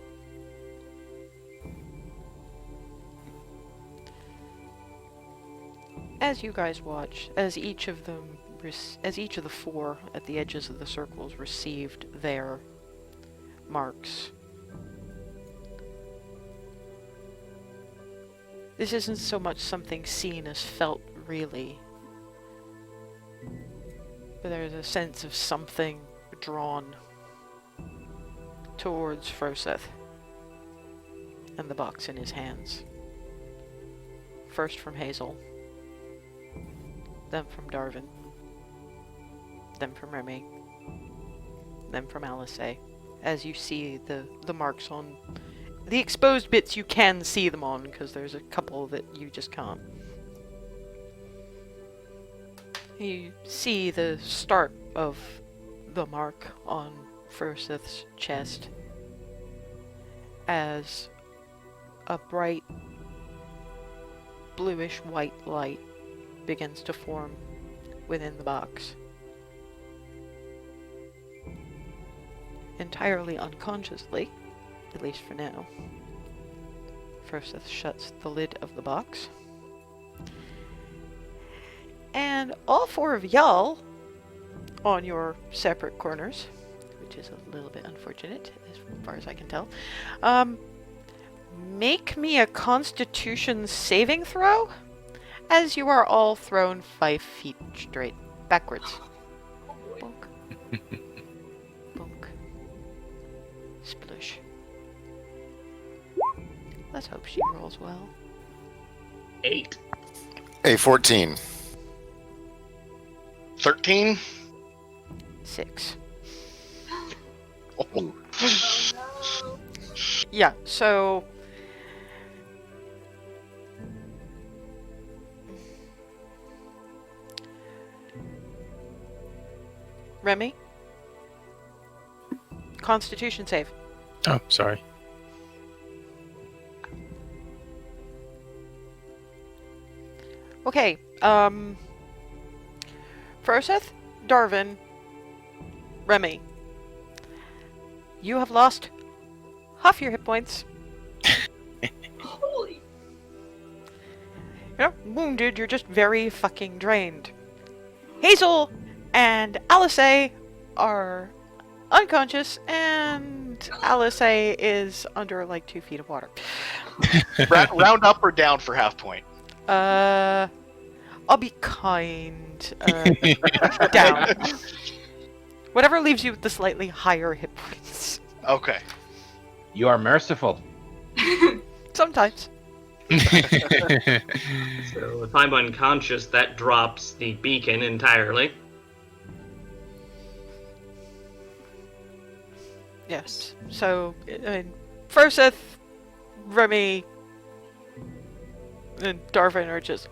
As you guys watch, as each of the four at the edges of the circles received their marks, this isn't so much something seen as felt, really. But there's a sense of something drawn towards Froseth and the box in his hands. First from Hazel, then from Darvin, then from Remy, then from Alice. As you see the marks on the exposed bits, you can see them on, because there's a couple that you just can't. You see the start of the mark on Froseth's chest as a bright bluish white light begins to form within the box. Entirely unconsciously, at least for now, Froseth shuts the lid of the box. And all four of y'all on your separate corners, which is a little bit unfortunate as far as I can tell, make me a Constitution saving throw as you are all thrown 5 feet straight backwards. Bonk. Bonk. Splush. Let's hope she rolls well. 8. A 14. 13. 6. Oh, Oh, no. Yeah, so Remy? Constitution save. Oh, sorry. Okay, Froseth, Darvin, Remy. You have lost half your hit points. Holy. You're not wounded, you're just very fucking drained. Hazel and Alice are unconscious, and Alice is under like 2 feet of water. round up or down for half point. I'll be kind. Down. Whatever leaves you with the slightly higher hit points. Okay. You are merciful. Sometimes. So if I'm unconscious, that drops the beacon entirely. Yes. So, I mean, Froseth, Remy, and Darvin are just,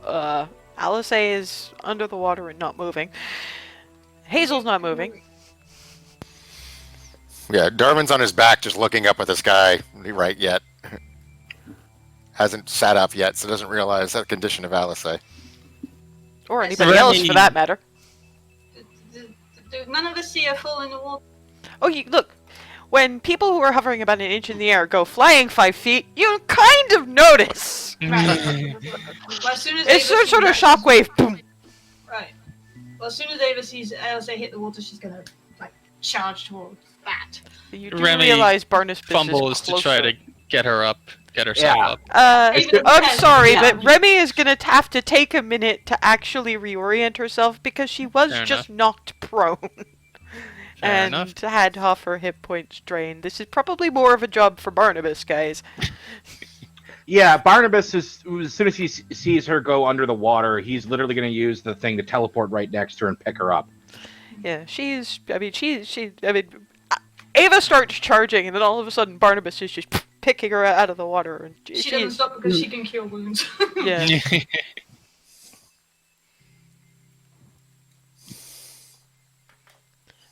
Alice is under the water and not moving. Hazel's not moving. Yeah, Darwin's on his back just looking up at the sky right yet. Hasn't sat up yet, so doesn't realize that condition of Alice. Or Yes, anybody else, for Remy- that matter. None of us see her fall in the water. Oh, look. When people who are hovering about an inch in the air go flying 5 feet, you kind of notice. Right. Well, as soon as It's Ava sort of sees shockwave. Boom. Right. Well, as soon as Ava sees Elsa hit the water, she's gonna like charge towards that. You do Remy realize Barnabas Fumbles is to try to get herself Yeah. up. I'm sorry, Yeah. but Remy is gonna have to take a minute to actually reorient herself because she was Fair just knocked prone. Fair And enough. had half her hit points drained. This is probably more of a job for Barnabas, guys. Yeah, Barnabas is, as soon as he sees her go under the water, he's literally going to use the thing to teleport right next to her and pick her up. Yeah, Ava starts charging, and then all of a sudden Barnabas is just picking her out of the water. And She doesn't stop because she can cure wounds. Yeah.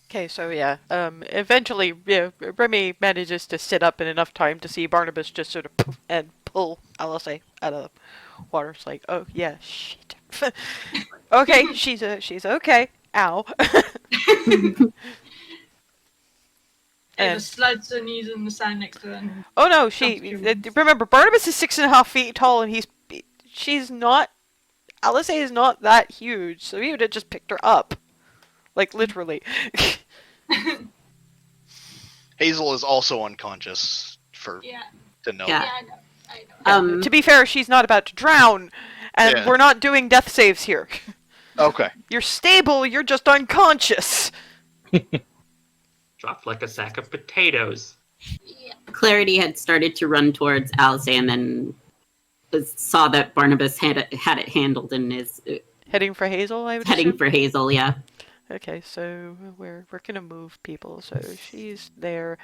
Okay, so yeah, eventually, yeah, Remy manages to sit up in enough time to see Barnabas just sort of poof and pull Alice out of the water. It's like, oh yeah, shit. Okay, she's okay. Ow. Ava And slides her knees in the sand next to her. And oh no, Comfortable. remember Barnabas is 6.5 feet tall, and she's not. Alice is not that huge, so he would have just picked her up, like literally. Hazel is also unconscious yeah, to know. Yeah. yeah, I know. To be fair, she's not about to drown, and Yeah. we're not doing death saves here. Okay. You're stable, you're just unconscious. Dropped like a sack of potatoes. Clarity had started to run towards Alice and then saw that Barnabas had it handled and is Heading for Hazel, I would heading assume? for Hazel, yeah. Okay, so we're gonna move people. So she's there.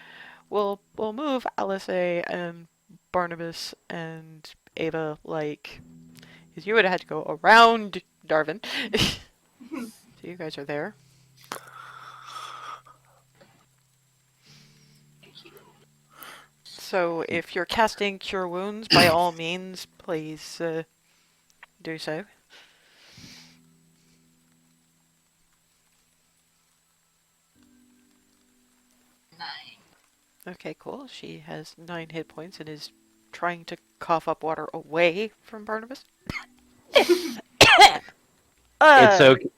We'll move Alice and Barnabas and Ava, like, because you would have had to go around Darvin. So you guys are there. So if you're casting Cure Wounds, by all means, please do so. Okay, cool. She has 9 hit points and is trying to cough up water away from Barnabas. It's okay.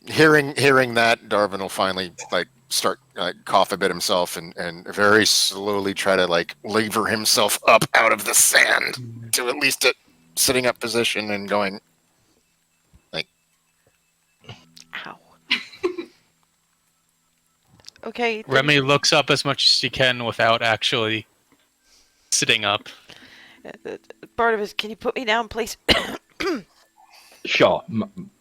Hearing that, Darvin will finally start cough a bit himself and very slowly try to lever himself up out of the sand to at least a sitting up position and going Ow. Okay. then- Remy looks up as much as she can without actually sitting up. Barnabas, can you put me down, please? Sure,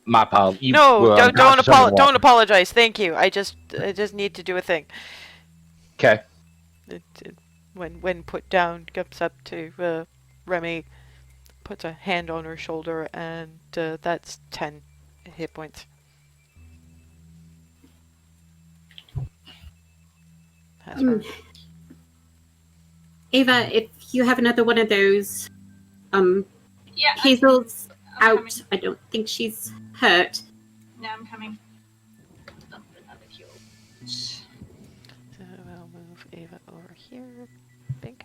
my pal. No, don't apologize. Thank you. I just need to do a thing. Okay. When put down, comes up to Remy, puts a hand on her shoulder, and that's 10 hit points. That's her. Ava, if you have another one of those, Yeah. Hazel's I'm out. coming. I don't think she's hurt. No, I'm coming. Dump another heal. So I'll move Ava over here. Big.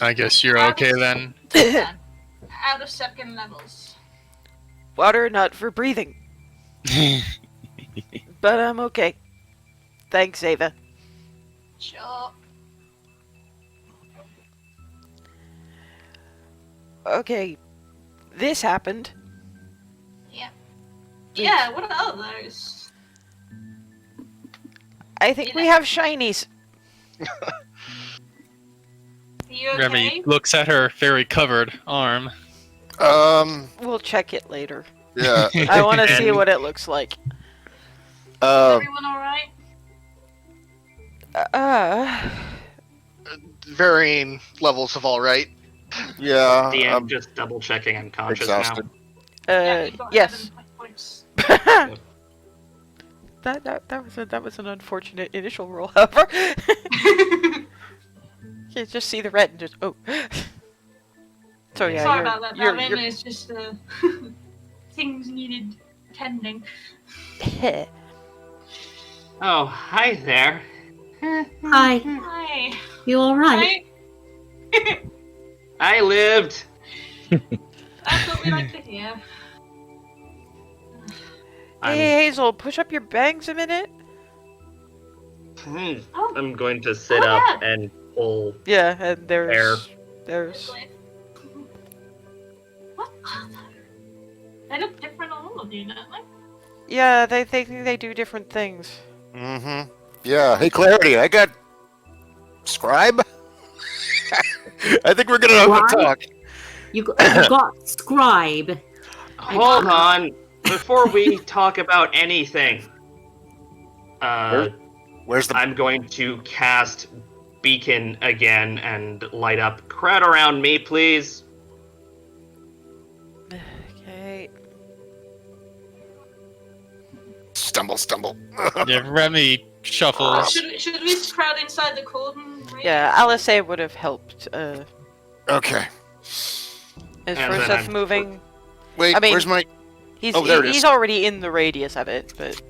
I guess you're okay then. Out of second levels. Water not for breathing, but I'm okay. Thanks, Ava. Sure. Okay, this happened. Yeah, what are those? I think we have shinies. Are you okay? Remy looks at her very covered arm. We'll check it later. Yeah. I want to see what it looks like. Is everyone alright? Varying levels of all right. Yeah. DM I'm just double checking I'm conscious exhausted. Yeah, you've got Yes. 7 points. That was an unfortunate initial roll, however. You just see the red and just So yeah, Sorry you're, about that, you're, Darvin. It's just things needed tending. you're Oh, hi there. Hi, Hi. you all right? Hi. I lived. That's what we like to hear. Hey Hazel, push up your bangs a minute. Oh, I'm going to sit Oh, up yeah. and pull. Yeah, and There. there's what are those? They look different on all of you, don't they? yeah, they think they do different things. Mm-hmm. Yeah. Hey, Clarity, I got scribe. I think we're gonna have to Scribe? talk. You got scribe. Hold on. Before we talk about anything, Where's the? I'm going to cast Beacon again and light up. Crowd around me, please. Okay. Stumble. Yeah, Remy shuffles. Should we crowd inside the cordon? Ring? Yeah, Alice would have helped. Okay. As And for then Seth I'm- moving, Wait. I mean- where's my? he's Oh, there it he's is. already in the radius of it, but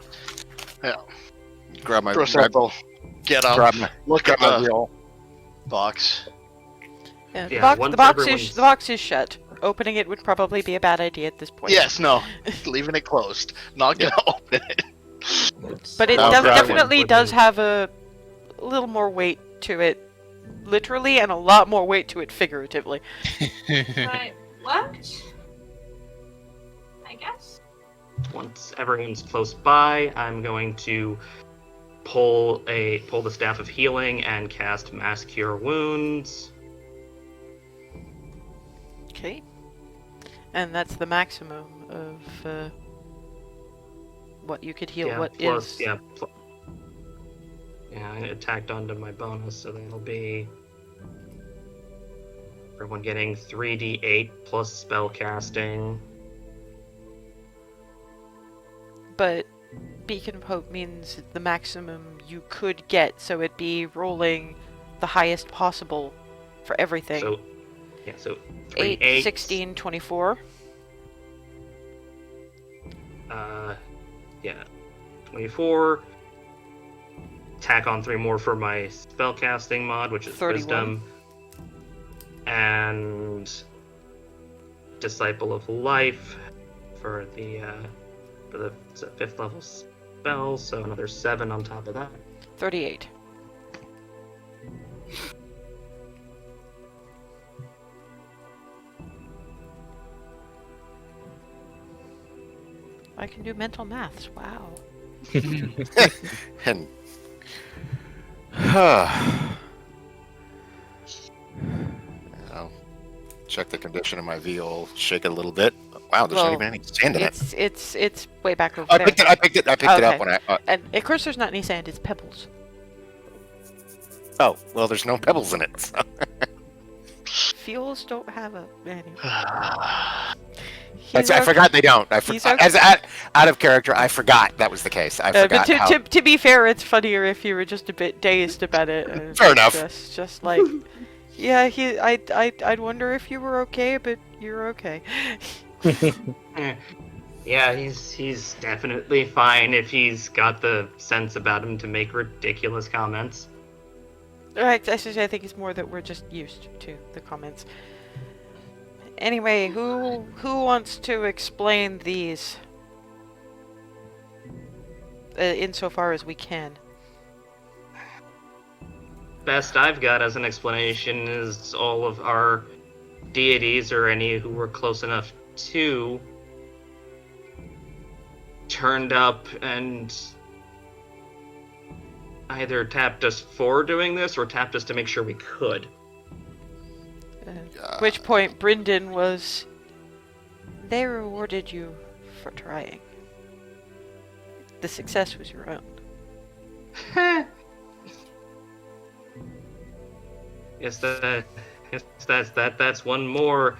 Grab my. Grab, get up. Grab my. Look Grab at my the wheel. box. yeah, Yeah, the once box everyone's- the box is shut. Opening it would probably be a bad idea at this point. Yes, no. Leaving it closed. Not gonna open it. But it I'll grab it definitely with does me. have a little more weight to it, literally, and a lot more weight to it figuratively. Right. What? I guess. Once everyone's close by, I'm going to pull the staff of healing and cast Mass Cure Wounds. Okay. And that's the maximum of what you could heal. Yeah, What plus, is? yeah. Yeah, I attacked onto my bonus, so that'll be everyone getting 3d8 plus spell casting. But Beacon of Hope means the maximum you could get, so it'd be rolling the highest possible for everything. So, yeah, so 3 8, 8, 16, 24. Yeah, 24. tack on 3 more for my spellcasting mod, which is 31. Wisdom, and Disciple of Life for the 5th level spell, so another 7 on top of that. 38. I can do mental maths. Wow. And I'll check the condition of my veal, shake it a little bit. Wow, there's not Well, even any sand in it. It's way back over I there. picked it up Okay. when I. And of course, there's not any sand. It's pebbles. Oh, well, there's no pebbles in it. So. Fuels don't have a. Anyway. I forgot they don't. He's okay. As out of character, I forgot that was the case. I forgot but how. to be fair, it's funnier if you were just a bit dazed about it. Fair enough. Just like, yeah, I'd wonder if you were okay, but you're okay. Yeah, he's definitely fine if he's got the sense about him to make ridiculous comments. Right, I think it's more that we're just used to the comments. Anyway, who wants to explain these? Insofar as we can. Best I've got as an explanation is all of our deities, or any who were close enough to, turned up and either tapped us for doing this or tapped us to make sure we could. At which point Brynden was... They rewarded you for trying. The success was your own. That's one more.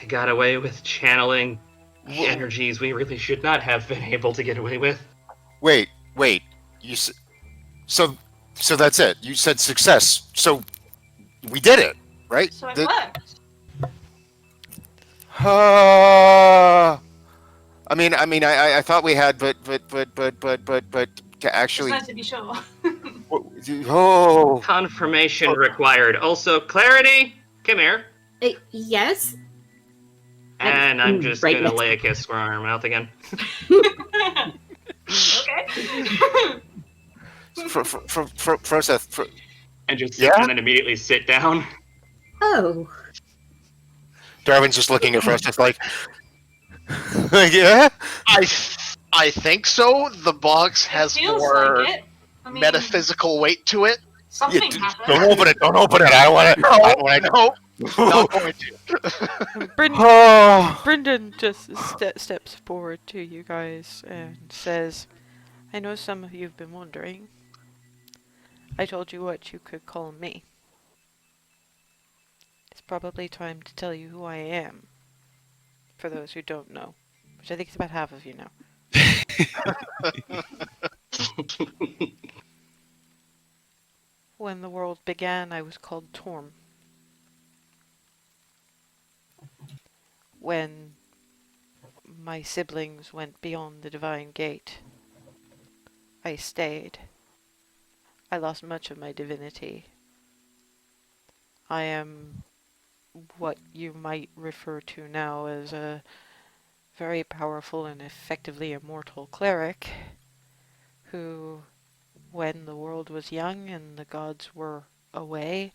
I got away with channeling energies we really should not have been able to get away with. Wait. So that's it. You said success. So we did it, right? So it worked. I thought we had, but to actually. Just wanted to be sure. Oh. Confirmation required. Also, Clarity, come here. Yes. And I'm just Right gonna next- lay a kiss for her mouth again. Okay. Froseth. And just Yeah? and then immediately sit down. Oh. Darwin's just looking at Froseth like, yeah. I think so. The box has Feels more like it. I mean, metaphysical weight to it. something Yeah, happened. Don't open it. Don't open it. I don't want it. No, not going to. Brynden just steps forward to you guys and says, I know some of you have been wondering. I told you what you could call me. It's probably time to tell you who I am. For those who don't know. Which I think is about half of you now. When the world began, I was called Torm. When my siblings went beyond the divine gate, I stayed. I lost much of my divinity. I am what you might refer to now as a very powerful and effectively immortal cleric who, when the world was young and the gods were away,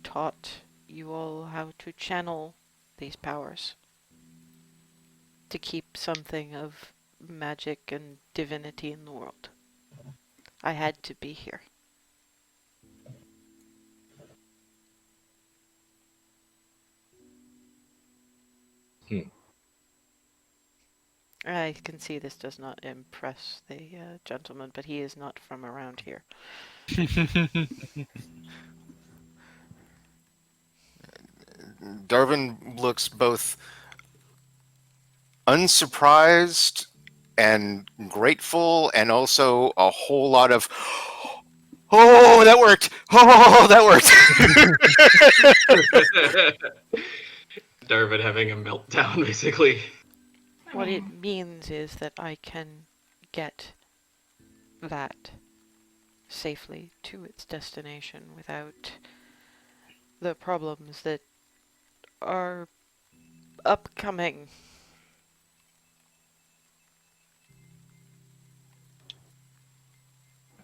taught you all how to channel these powers to keep something of magic and divinity in the world. I had to be here. I can see this does not impress the gentleman, but he is not from around here. Darvin looks both unsurprised and grateful, and also a whole lot of, oh, that worked! Oh, that worked! Darvin having a meltdown, basically. What it means is that I can get that safely to its destination without the problems that are upcoming.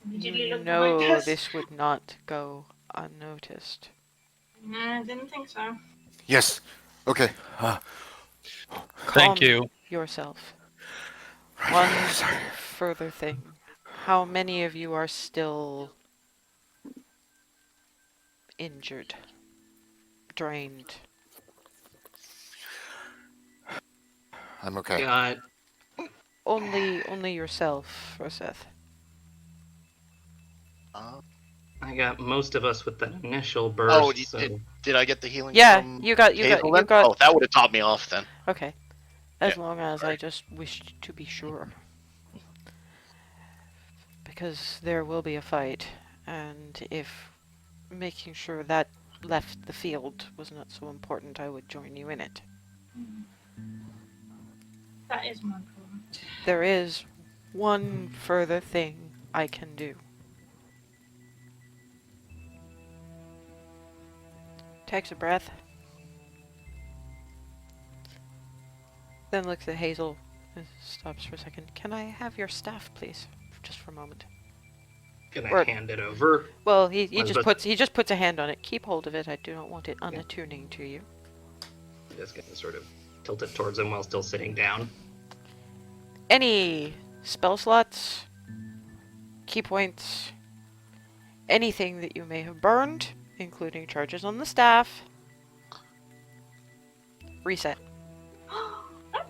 Immediately You look behind know us. this would not go unnoticed. Nah, I didn't think so. Yes. Okay. Thank Calm you. yourself. One Sorry. further thing. How many of you are still injured? Drained? I'm okay. Got Only yourself, Roseth. Uh, I got most of us with that initial oh, burst. did I get the healing Yeah, from you got Hazel you then? got Oh, that would have taught me off then. okay. As Yeah, long as I sorry. just wished to be sure. Because there will be a fight, and if making sure that left the field was not so important, I would join you in it. That is my problem. There is one further thing I can do. Takes a breath. Then looks at Hazel and stops for a second. Can I have your staff, please? Just for a moment. Can I Or- hand it over? Well, he Was just but- puts a hand on it. Keep hold of it. I do not want it unattuning to you. Just gonna sort of tilt it towards him while still sitting down. Any spell slots, key points, anything that you may have burned, including charges on the staff. Reset.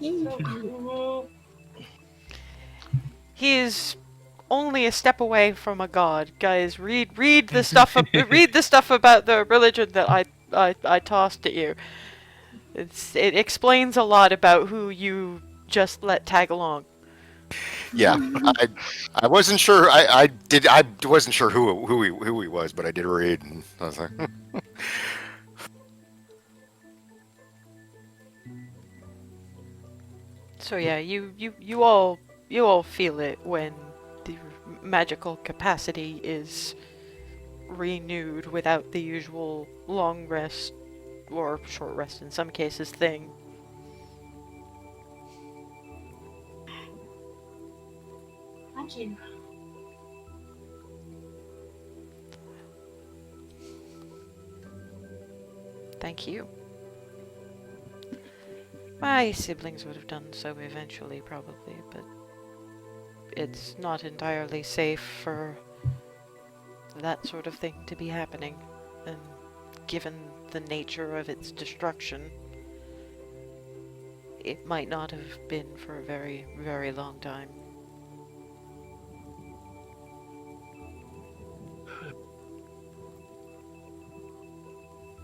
So cool. He's only a step away from a god. Guys, read the stuff read the stuff about the religion that I tossed at you. It explains a lot about who you just let tag along. Yeah, I wasn't sure. I wasn't sure who he was, but I did read, and I was like, So yeah, you all feel it when the magical capacity is renewed without the usual long rest or short rest in some cases thing. Thank you. Thank you. My siblings would have done so eventually, probably, but it's not entirely safe for that sort of thing to be happening, and given the nature of its destruction, it might not have been for a very, very long time.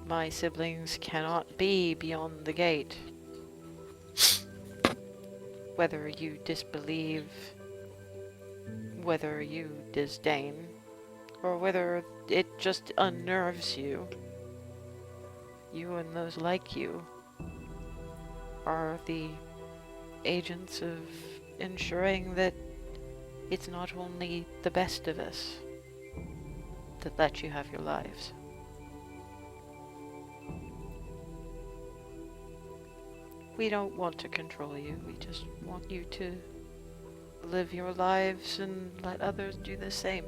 My siblings cannot be beyond the gate. Whether you disbelieve, whether you disdain, or whether it just unnerves you, you and those like you are the agents of ensuring that it's not only the best of us that let you have your lives. We don't want to control you, we just want you to live your lives and let others do the same.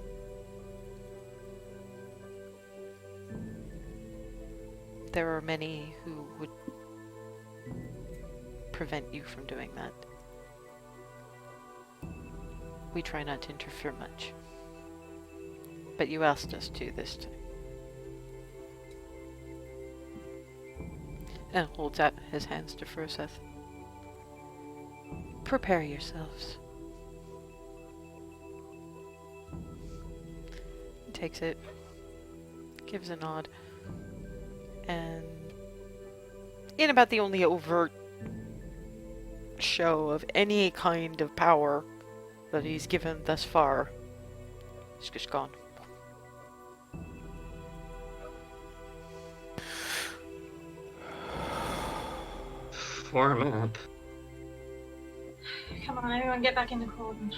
There are many who would prevent you from doing that. We try not to interfere much. But you asked us to this time. And holds out his hands to Froseth. Prepare yourselves. He takes it, gives a nod, and in about the only overt show of any kind of power that he's given thus far, he's just gone. Form up. Come on, everyone get back in the cordon.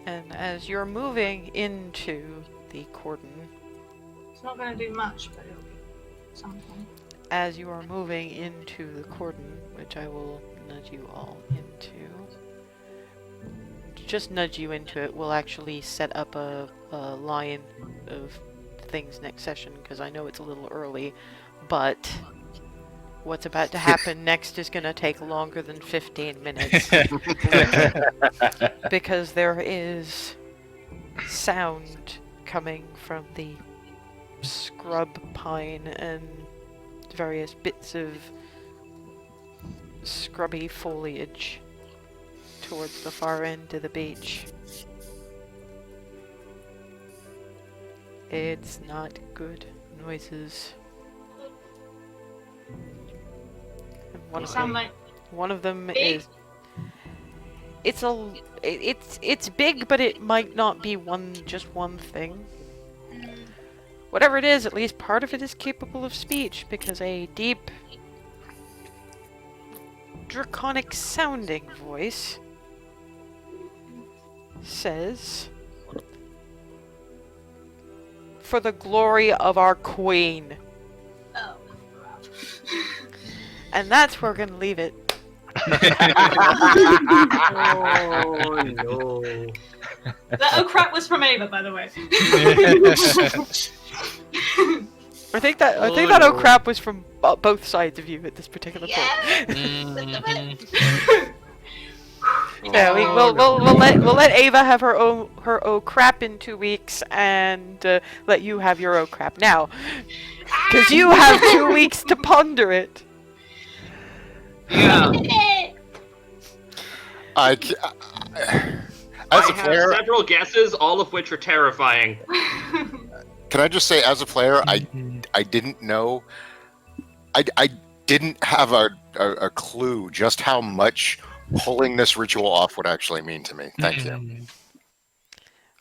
And as you're moving into the cordon, It's not going to do much, but it'll be something. as you are moving into the cordon, which I will nudge you all into, just nudge you into it, we'll actually set up a line of things next session, because I know it's a little early, but what's about to happen next is going to take longer than 15 minutes. Because there is sound coming from the scrub pine and various bits of scrubby foliage towards the far end of the beach. It's not good noises. And They sound like one of them big. is it's big, but it might not be just one thing. Whatever it is, at least part of it is capable of speech, because a deep, draconic sounding voice says, "For the glory of our queen." Oh. And that's where we're gonna leave it. Oh no. That oh crap was from Ava, by the way. I think that Oh, oh no. crap was from both sides of you at this particular point. Mhm. Yeah, we'll let Ava have her oh crap in 2 weeks, and let you have your oh crap now, because you have 2 weeks to ponder it. Yeah. As I a have player, several guesses, all of which are terrifying. can I just say, as a player, I didn't know, I didn't have a clue just how much pulling this ritual off would actually mean to me. Thank you.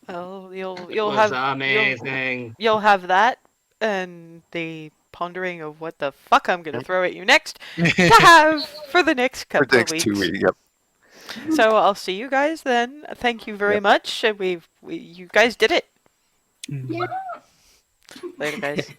Well, It you'll was have amazing. you'll have that, and the pondering of what the fuck I'm gonna throw at you next to have for the next For couple the of next weeks. 2 weeks, yep. So I'll see you guys then. Thank you very much. And you guys did it. Yeah. Later, guys.